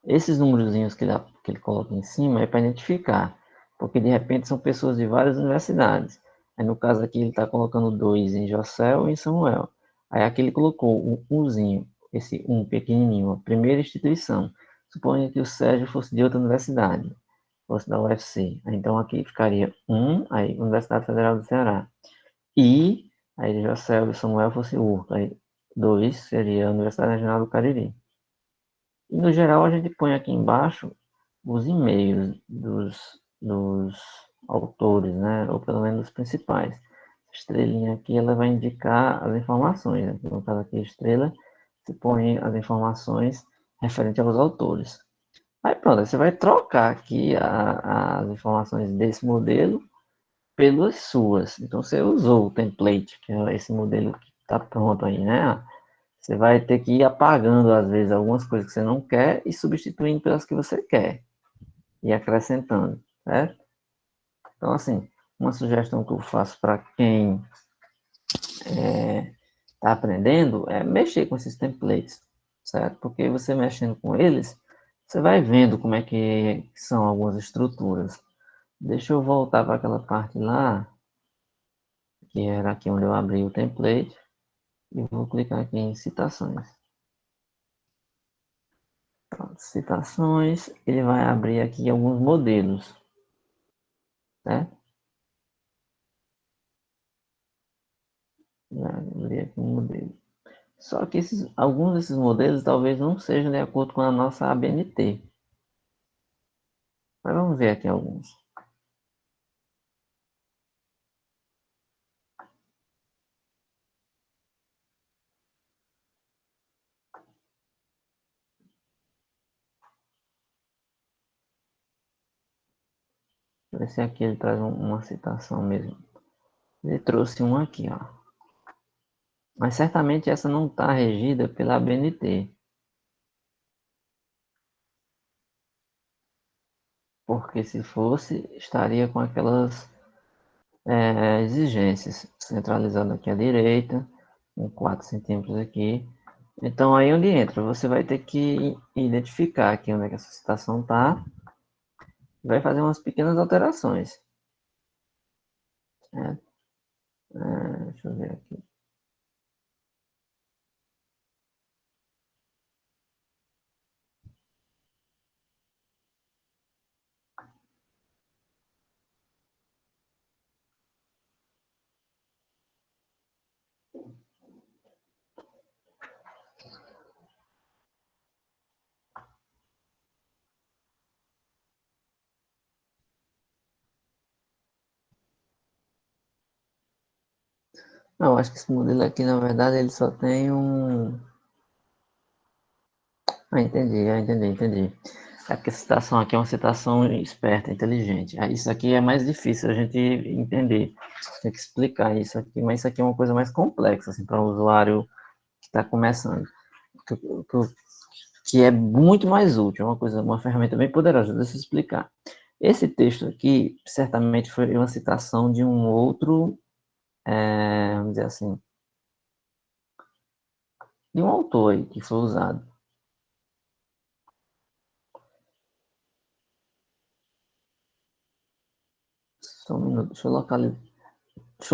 Esses númerozinhos que ele coloca em cima é para identificar, porque de repente são pessoas de várias universidades. Aí no caso aqui ele está colocando 2 em Jocel e em Samuel. Aí aqui ele colocou um umzinho, esse pequenininho, a primeira instituição. Suponha que o Sérgio fosse de outra universidade, fosse da UFC. Então aqui ficaria aí Universidade Federal do Ceará. E aí Jocel e Samuel fosse URCA. Aí 2 seria a Universidade Regional do Cariri. E no geral a gente põe aqui embaixo os e-mails dos autores, né? Ou pelo menos os principais. A estrelinha aqui ela vai indicar as informações. Né? No caso aqui a estrela, você põe as informações referentes aos autores. Aí pronto, você vai trocar aqui as informações desse modelo pelas suas. Então você usou o template, que é esse modelo que está pronto aí, né? Você vai ter que ir apagando, às vezes, algumas coisas que você não quer e substituindo pelas que você quer. E acrescentando, certo? Então, assim, uma sugestão que eu faço para quem está aprendendo é mexer com esses templates, certo? Porque você mexendo com eles, você vai vendo como é que são algumas estruturas. Deixa eu voltar para aquela parte lá, que era aqui onde eu abri o template, e vou clicar aqui em citações. Citações, ele vai abrir aqui alguns modelos, né? Vai abrir aqui um modelo. Só que alguns desses modelos talvez não sejam de acordo com a nossa ABNT. Mas vamos ver aqui alguns. Deixa eu ver se aqui ele traz uma citação mesmo. Ele trouxe um aqui, ó. Mas certamente essa não está regida pela ABNT. Porque se fosse, estaria com aquelas exigências. Centralizado aqui à direita, com 4 centímetros aqui. Então aí onde entra, você vai ter que identificar aqui onde é que essa citação está. Vai fazer umas pequenas alterações. Né? Deixa eu ver aqui. Não, eu acho que esse modelo aqui, na verdade, ele só tem um... entendi. É porque a citação aqui é uma citação esperta, inteligente. Aí isso aqui é mais difícil a gente entender. Tem que explicar isso aqui, mas isso aqui é uma coisa mais complexa, assim, para o usuário que está começando. Que, que é muito mais útil, é uma coisa, uma ferramenta bem poderosa. Deixa eu explicar. Esse texto aqui, certamente foi uma citação de um outro, vamos dizer assim, de um autor aí que foi usado. Só um minuto, deixa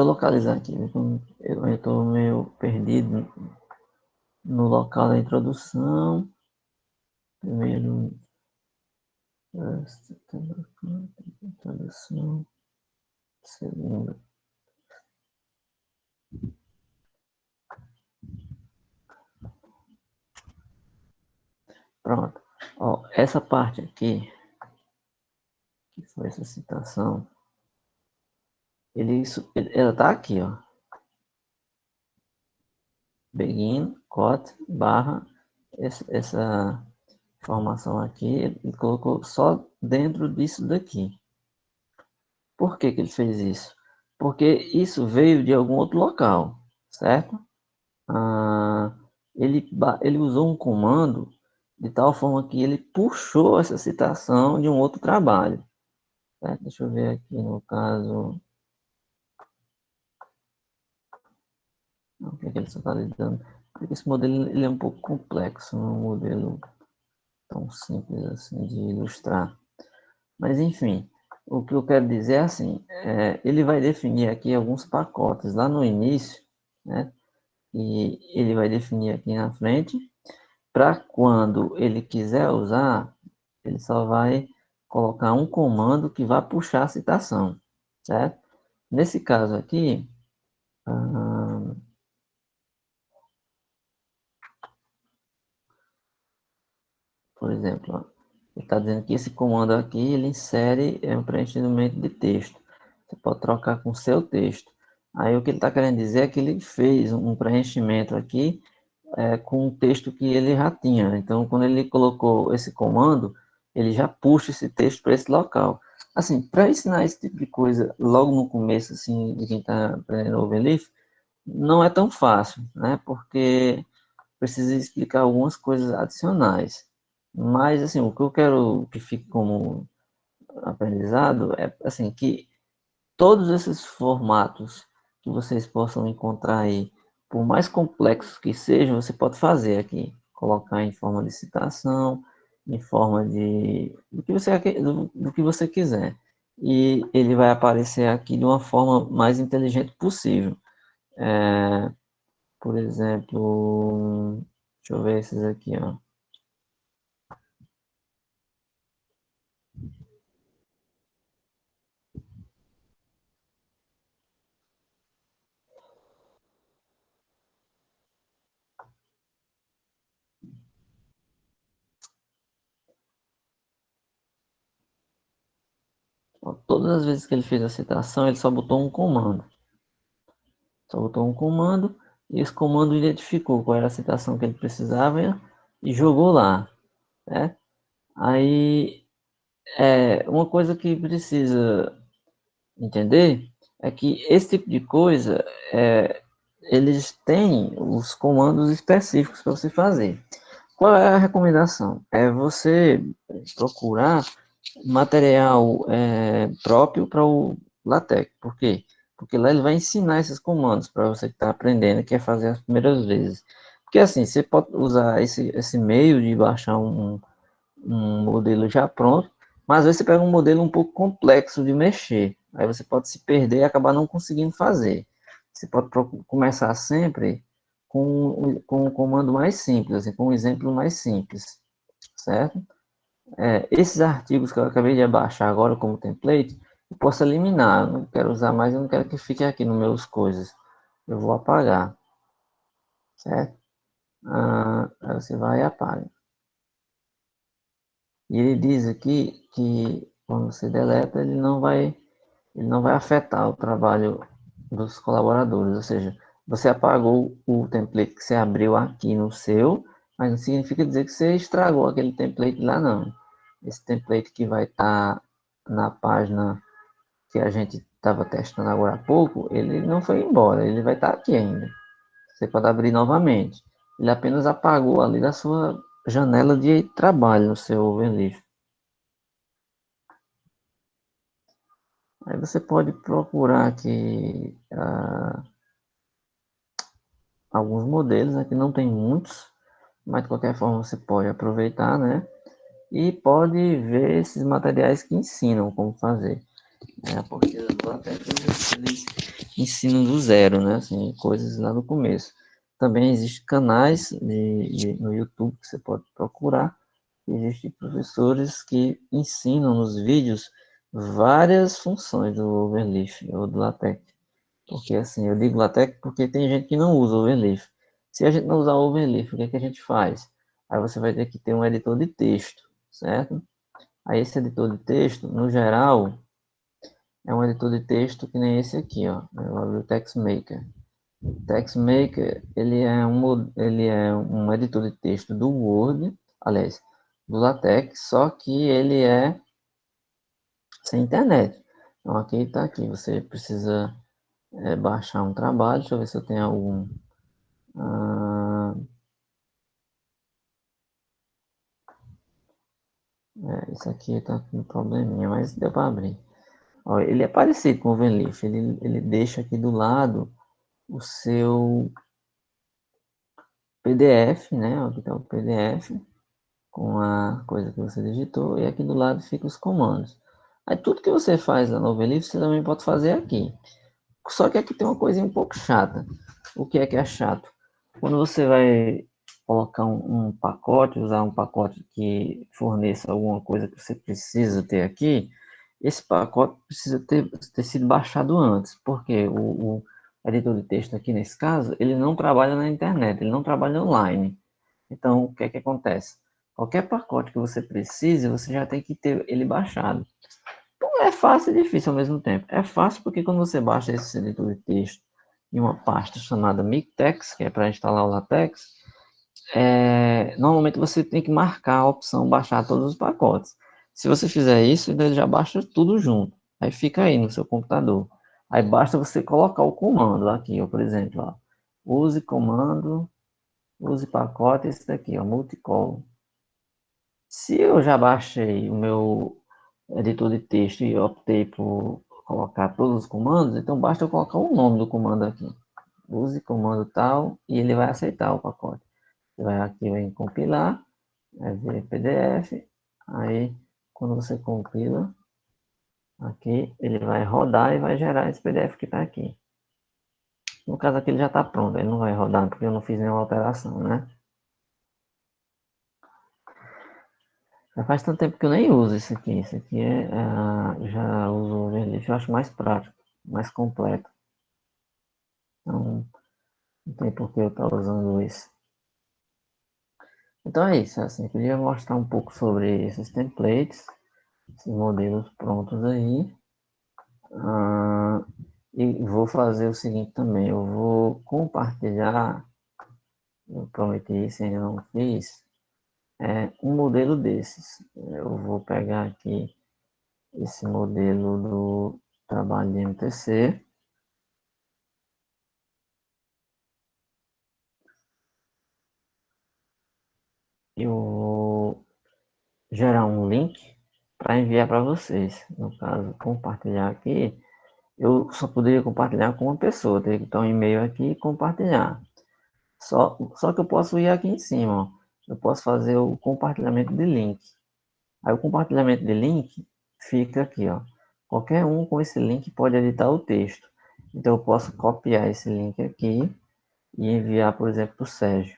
eu localizar aqui. Eu estou meio perdido no local da introdução. Primeiro, introdução. Segundo. Pronto. Ó, essa parte aqui, que foi essa citação, ela está aqui, ó. Begin, quote, barra, essa informação aqui, ele colocou só dentro disso daqui. Por que que ele fez isso? Porque isso veio de algum outro local, certo? Ah, ele usou um comando de tal forma que ele puxou essa citação de um outro trabalho. Certo? Deixa eu ver aqui no caso. O que é que ele está lidando? Porque esse modelo ele é um pouco complexo, não é um modelo tão simples assim de ilustrar. Mas enfim, o que eu quero dizer é assim, ele vai definir aqui alguns pacotes lá no início, né? E ele vai definir aqui na frente, para quando ele quiser usar, ele só vai colocar um comando que vai puxar a citação, certo? Nesse caso aqui, por exemplo, ó, ele está dizendo que esse comando aqui, ele insere um preenchimento de texto. Você pode trocar com o seu texto. Aí o que ele está querendo dizer é que ele fez um preenchimento aqui com o texto que ele já tinha. Então, quando ele colocou esse comando, ele já puxa esse texto para esse local. Assim, para ensinar esse tipo de coisa logo no começo, assim, de quem está aprendendo o Overleaf, não é tão fácil, né? Porque precisa explicar algumas coisas adicionais. Mas, assim, o que eu quero que fique como aprendizado é, assim, que todos esses formatos que vocês possam encontrar aí, por mais complexos que sejam, você pode fazer aqui. Colocar em forma de citação, em forma de do que você quiser. E ele vai aparecer aqui de uma forma mais inteligente possível. Por exemplo, deixa eu ver esses aqui, ó. Todas as vezes que ele fez a citação, ele só botou um comando. Só botou um comando e esse comando identificou qual era a citação que ele precisava e jogou lá, né? Aí, uma coisa que precisa entender é que esse tipo de coisa, eles têm os comandos específicos para você fazer. Qual é a recomendação? É você procurar material próprio para o LaTeX. Por quê? Porque lá ele vai ensinar esses comandos para você que está aprendendo e quer fazer as primeiras vezes. Porque assim, você pode usar esse meio de baixar um modelo já pronto, mas às vezes você pega um modelo um pouco complexo de mexer. Aí você pode se perder e acabar não conseguindo fazer. Você pode começar sempre com um comando mais simples, assim, com um exemplo mais simples, certo? Esses artigos que eu acabei de abaixar agora como template, eu posso eliminar, eu não quero usar mais, eu não quero que fique aqui nos meus coisas. Eu vou apagar, certo? Aí você vai e apaga. E ele diz aqui que quando você deleta, ele não vai afetar o trabalho dos colaboradores, ou seja, você apagou o template que você abriu aqui no seu, mas não significa dizer que você estragou aquele template lá, não. Esse template que vai estar na página que a gente estava testando agora há pouco, ele não foi embora, ele vai estar aqui ainda. Você pode abrir novamente. Ele apenas apagou ali da sua janela de trabalho no seu Overleaf. Aí você pode procurar aqui alguns modelos, aqui não tem muitos, mas de qualquer forma você pode aproveitar, né? E pode ver esses materiais que ensinam como fazer. A apostila do LaTeX, eles ensinam do zero, né? Assim, coisas lá no começo. Também existem canais no YouTube que você pode procurar. Existem professores que ensinam nos vídeos várias funções do Overleaf ou do LaTeX. Porque assim, eu digo LaTeX porque tem gente que não usa o Overleaf. Se a gente não usar o Overleaf, o que é que a gente faz? Aí você vai ter que ter um editor de texto, certo? Aí esse editor de texto, no geral, é um editor de texto que nem esse aqui, ó. Eu abri o TextMaker. O TextMaker, ele é um editor de texto do Word, aliás, do LaTeX, só que ele é sem internet. Então aqui está aqui, você precisa baixar um trabalho, deixa eu ver se eu tenho algum. Ah, isso aqui está com um probleminha, mas deu para abrir. Ó, ele é parecido com o Venleaf, ele deixa aqui do lado o seu PDF, né? Aqui está o PDF com a coisa que você digitou e aqui do lado fica os comandos. Aí tudo que você faz lá no Overleaf você também pode fazer aqui. Só que aqui tem uma coisa um pouco chata. O que é chato? Quando você vai colocar um pacote, usar um pacote que forneça alguma coisa que você precisa ter aqui, esse pacote precisa ter sido baixado antes, porque o editor de texto aqui nesse caso, ele não trabalha na internet, ele não trabalha online. Então, o que é que acontece? Qualquer pacote que você precise, você já tem que ter ele baixado. É fácil e difícil ao mesmo tempo. É fácil porque quando você baixa esse editor de texto em uma pasta chamada Mictex, que é para instalar o LaTeX, normalmente você tem que marcar a opção baixar todos os pacotes. Se você fizer isso, ele já baixa tudo junto. Aí fica aí no seu computador. Aí basta você colocar o comando aqui, ó, por exemplo, ó, use comando, use pacote, esse daqui, ó, multicol. Se eu já baixei o meu editor de texto e optei por colocar todos os comandos, então basta eu colocar o nome do comando aqui. Use comando tal e ele vai aceitar o pacote. Você vai aqui em compilar, vai ver PDF, aí quando você compila, aqui ele vai rodar e vai gerar esse PDF que está aqui. No caso aqui ele já está pronto, ele não vai rodar porque eu não fiz nenhuma alteração, né? Já faz tanto tempo que eu nem uso isso aqui. Isso aqui já uso o Overleaf, eu acho mais prático, mais completo. Então, não tem por que eu estar usando isso. Então é isso, assim, eu queria mostrar um pouco sobre esses templates, esses modelos prontos aí. E vou fazer o seguinte também, eu vou compartilhar, eu prometi isso e ainda não fiz, um modelo desses. Eu vou pegar aqui esse modelo do trabalho de MTC. Eu vou gerar um link para enviar para vocês. No caso, compartilhar aqui, eu só poderia compartilhar com uma pessoa, teria que dar um e-mail aqui e compartilhar. Só que eu posso ir aqui em cima, ó. Eu posso fazer o compartilhamento de link. Aí o compartilhamento de link fica aqui, ó. Qualquer um com esse link pode editar o texto. Então, eu posso copiar esse link aqui e enviar, por exemplo, para o Sérgio.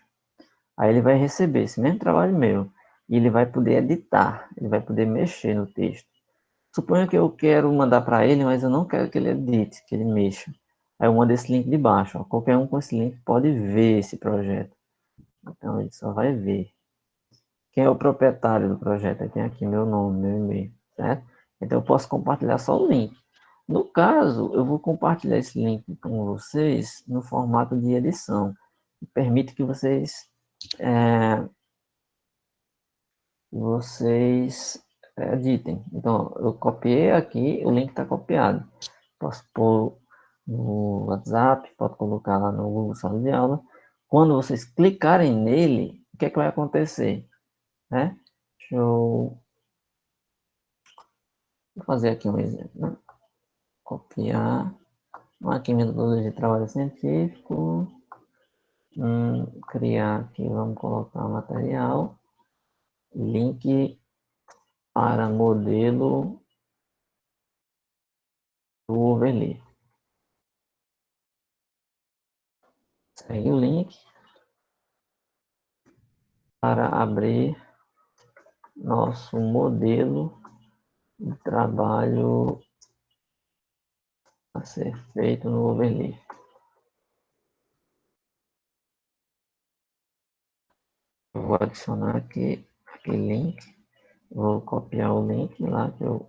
Aí ele vai receber esse mesmo trabalho meu e ele vai poder editar, ele vai poder mexer no texto. Suponha que eu quero mandar para ele, mas eu não quero que ele edite, que ele mexa. Aí eu mando esse link de baixo. Ó. Qualquer um com esse link pode ver esse projeto. Então ele só vai ver. Quem é o proprietário do projeto? Aí tem aqui meu nome, meu e-mail, certo? Então eu posso compartilhar só o link. No caso, eu vou compartilhar esse link com vocês no formato de edição. Permite que vocês editem. Então, eu copiei aqui, o link está copiado. Posso pôr no WhatsApp, pode colocar lá no Google Sala de Aula. Quando vocês clicarem nele, o que é que vai acontecer? Né? Deixa eu fazer aqui um exemplo. Né? Copiar. Aqui, metodologia de trabalho científico. Criar aqui, vamos colocar material. Link para modelo do overlay. Segue o link para abrir nosso modelo de trabalho a ser feito no overlay. Eu vou adicionar aqui link, vou copiar o link lá que eu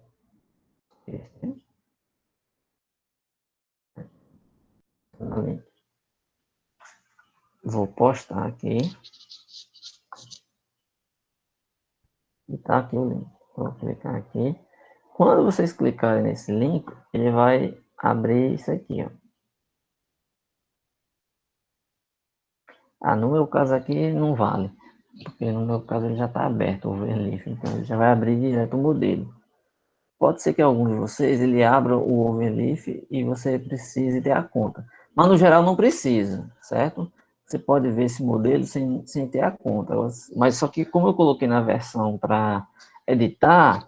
vou postar aqui e tá aqui o link. Vou clicar aqui. Quando vocês clicarem nesse link, ele vai abrir isso aqui, ó. No meu caso aqui não vale, porque no meu caso ele já está aberto o overlay, então ele já vai abrir direto o modelo. Pode ser que algum de vocês ele abra o overleaf e você precise ter a conta. Mas no geral não precisa, certo? Você pode ver esse modelo sem ter a conta. Mas só que como eu coloquei na versão para editar,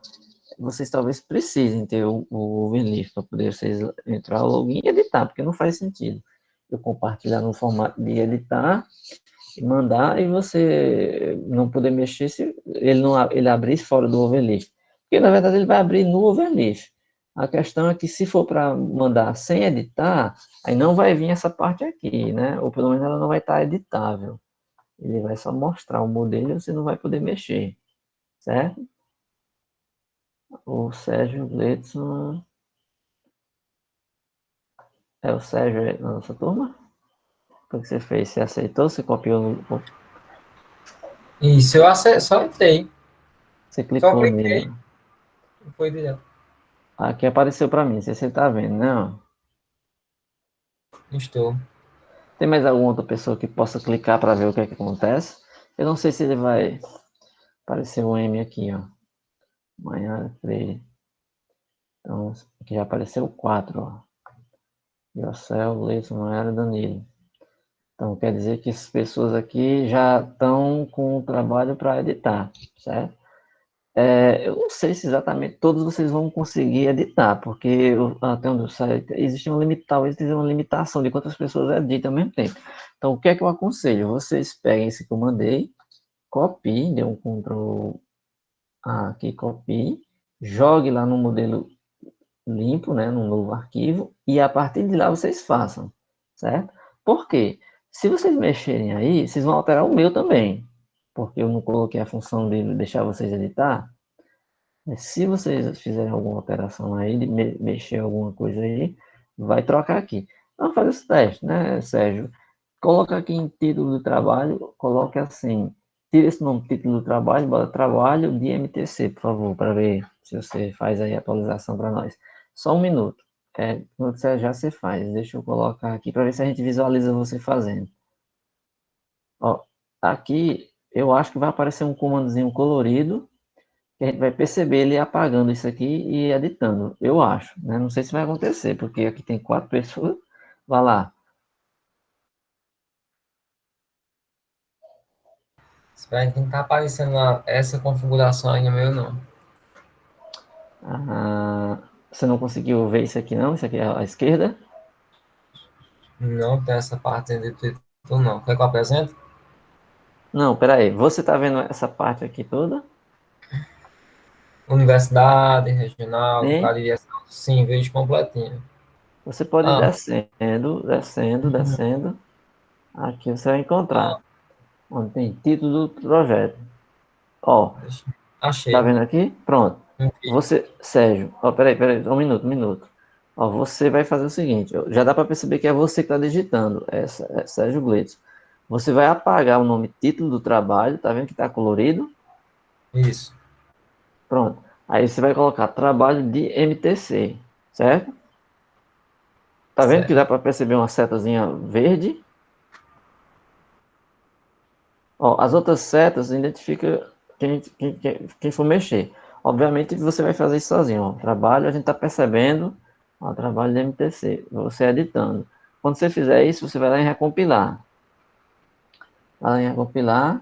vocês talvez precisem ter o overleaf para poder vocês entrar no login e editar, porque não faz sentido eu compartilhar no formato de editar e mandar e você não poder mexer se ele abrir fora do overleaf. Porque na verdade ele vai abrir no overleaf. A questão é que se for para mandar sem editar, aí não vai vir essa parte aqui, né? Ou pelo menos ela não vai estar editável. Ele vai só mostrar o modelo e você não vai poder mexer, certo? O Sérgio Gleidson é o Sérgio na nossa turma? O que você fez? Você aceitou? Você copiou? Isso, só entrei. Você Só clicou nele? cliquei e foi direto. Aqui apareceu para mim, não sei se você está vendo, não? Estou. Tem mais alguma outra pessoa que possa clicar para ver o que é que acontece? Eu não sei se ele vai aparecer o M aqui, ó. Manhã 3. Então, aqui já apareceu 4, ó. Jocel, Leison, Maiara, Danilo. Então, quer dizer que essas pessoas aqui já estão com o trabalho para editar, certo? Eu não sei se exatamente todos vocês vão conseguir editar, porque até onde eu sei, existe talvez tenha uma limitação de quantas pessoas editam ao mesmo tempo. Então, o que é que eu aconselho? Vocês peguem esse que eu mandei, copiem, dê um Ctrl aqui, copie, jogue lá no modelo limpo, né, no novo arquivo, e a partir de lá vocês façam, certo? Por quê? Se vocês mexerem aí, vocês vão alterar o meu também, porque eu não coloquei a função de deixar vocês editar. Mas se vocês fizerem alguma alteração aí, mexer alguma coisa aí, vai trocar aqui. Vamos fazer esse teste, né, Sérgio? Coloca aqui em título do trabalho, coloque assim, tira esse nome, título do trabalho, bota trabalho de MTC, por favor, para ver se você faz aí a atualização para nós. Só um minuto. Quando você já você faz, deixa eu colocar aqui para ver se a gente visualiza você fazendo. Ó, aqui eu acho que vai aparecer um comandozinho colorido, que a gente vai perceber ele apagando isso aqui e editando, eu acho, né? Não sei se vai acontecer, porque aqui tem 4 pessoas. Vai lá. Vai tentar aparecendo essa configuração aí no meu não. Você não conseguiu ver isso aqui, não? Isso aqui é à esquerda? Não tem essa parte de título, não. Quer que eu apresente? Não, peraí. Você tá vendo essa parte aqui toda? Universidade, regional, Sim? localização. Sim, vejo completinho. Você pode ir Ah, descendo, descendo, descendo. Aqui você vai ah, encontrar onde tem título do projeto. Ó, tá achei. vendo aqui? Pronto. Enfim, Você, Sérgio, ó, peraí, um minuto. Ó, você vai fazer o seguinte, ó, já dá para perceber que é você que está digitando, é Sérgio Gleitson. Você vai apagar o nome título do trabalho, tá vendo que está colorido? isso. Pronto. Aí você vai colocar trabalho de MTC, certo? Tá vendo que dá Certo. para perceber uma setazinha verde? Ó, as outras setas identifica quem for mexer. Obviamente você vai fazer isso sozinho. Ó. Trabalho, a gente está percebendo. Ó, trabalho de MTC. Você editando. Quando você fizer isso, você vai lá em recompilar. Vai lá em recompilar.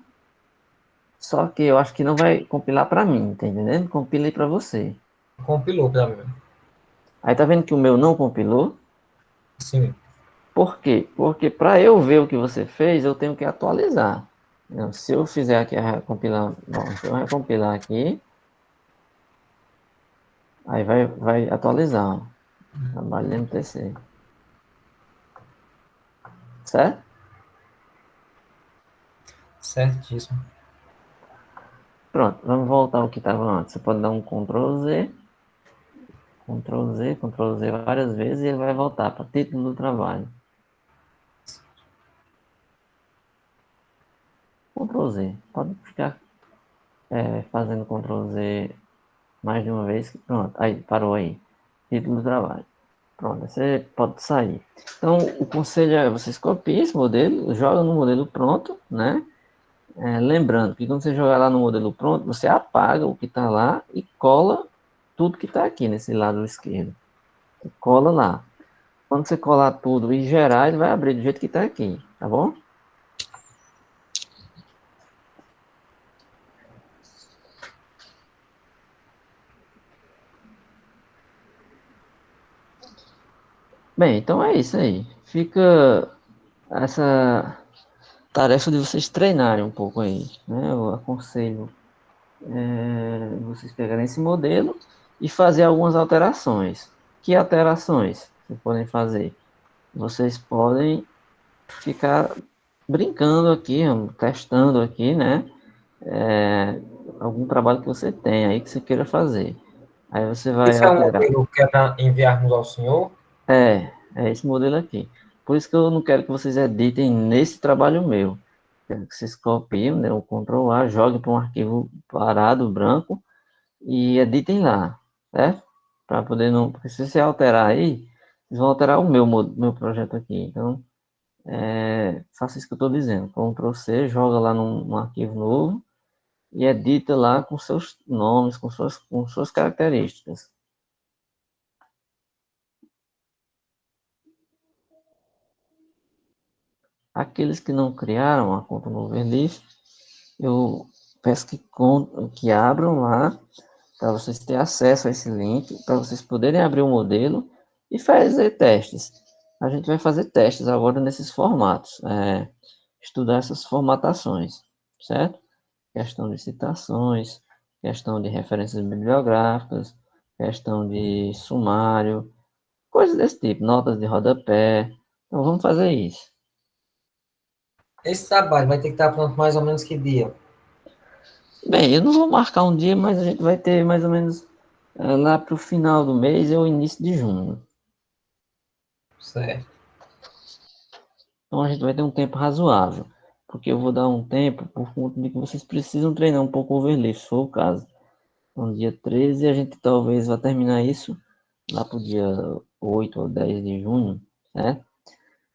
Só que eu acho que não vai compilar para mim, tá entendendo? Compilei para você. Compilou para mim. Aí tá vendo que o meu não compilou? Sim. Por quê? Porque para eu ver o que você fez, eu tenho que atualizar. Não, se eu fizer aqui a recompilar, bom, se eu recompilar aqui, aí vai atualizar, ó. Trabalho de MTC. Certo? Certíssimo. Pronto, vamos voltar ao que estava antes. Você pode dar um Ctrl Z, Ctrl Z, Ctrl Z várias vezes e ele vai voltar para título do trabalho. Ctrl Z. Pode ficar fazendo Ctrl Z mais de uma vez. Pronto, aí parou aí. Título do trabalho. Pronto, você pode sair. Então, o conselho é vocês copiem esse modelo, jogam no modelo pronto, né? Lembrando que quando você jogar lá no modelo pronto, você apaga o que está lá e cola tudo que está aqui nesse lado esquerdo. Você cola lá. Quando você colar tudo e gerar, ele vai abrir do jeito que está aqui, tá bom? Bem, então é isso aí. Fica essa tarefa de vocês treinarem um pouco aí, né? Eu aconselho vocês pegarem esse modelo e fazer algumas alterações. Que alterações vocês podem fazer? Vocês podem ficar brincando aqui, testando aqui, né? Algum trabalho que você tem aí que você queira fazer. Aí você vai Esse é o alterar. modelo que é para enviarmos ao senhor? É esse modelo aqui. Por isso que eu não quero que vocês editem nesse trabalho meu. Quero que vocês copiem, né, o Ctrl A, joguem para um arquivo parado, branco, e editem lá, certo? Para poder não. Porque se você alterar aí, vocês vão alterar o meu projeto aqui. Então, faça isso que eu estou dizendo. Ctrl C, joga lá num arquivo novo e edita lá com seus nomes, com suas características. Aqueles que não criaram a conta no Overleaf, eu peço que abram lá para vocês terem acesso a esse link, para vocês poderem abrir o modelo e fazer testes. A gente vai fazer testes agora nesses formatos, estudar essas formatações, certo? Questão de citações, questão de referências bibliográficas, questão de sumário, coisas desse tipo, notas de rodapé. Então vamos fazer isso. Esse trabalho vai ter que estar pronto mais ou menos que dia? Bem, eu não vou marcar um dia, mas a gente vai ter mais ou menos lá para o final do mês ou início de junho. Certo. Então a gente vai ter um tempo razoável, porque eu vou dar um tempo por conta de que vocês precisam treinar um pouco o overlay, se for o caso. Então, dia 13 a gente talvez vá terminar isso lá para o dia 8 ou 10 de junho, né?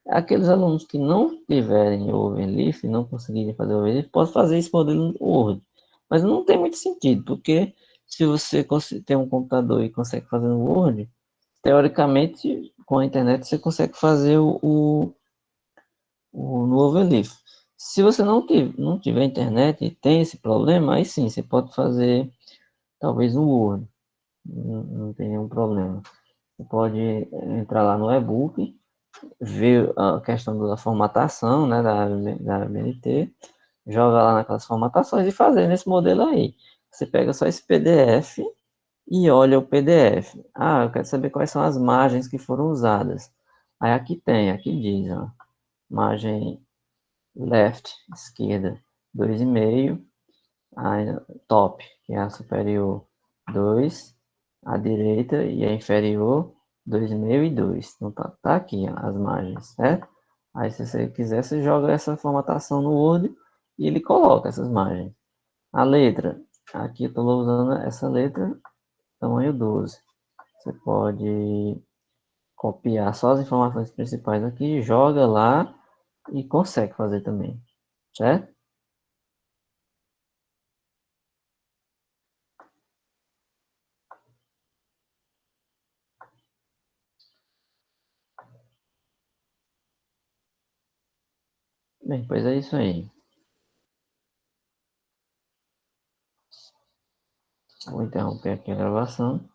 Aqueles alunos que não tiverem o Overleaf, não conseguirem fazer o Overleaf, podem fazer esse modelo no Word. Mas não tem muito sentido, porque se você tem um computador e consegue fazer no Word, teoricamente, com a internet, você consegue fazer no Overleaf. Se você não tiver internet e tem esse problema, aí sim, você pode fazer talvez no Word. Não tem nenhum problema. Você pode entrar lá no e-book vê a questão da formatação, né, da BNT, joga lá naquelas formatações e fazer nesse modelo aí. Você pega só esse PDF e olha o PDF. Ah, eu quero saber quais são as margens que foram usadas. Aí aqui tem, aqui diz, ó, margem left, esquerda, 2,5, a top, que é a superior, 2, a direita e a inferior, 2,5 e 2. Então tá aqui ó, as margens, certo? Aí se você quiser, você joga essa formatação no Word e ele coloca essas margens. A letra, aqui eu estou usando essa letra tamanho 12. Você pode copiar só as informações principais aqui, joga lá e consegue fazer também, certo? Bem, pois é isso aí. Vou interromper aqui a gravação.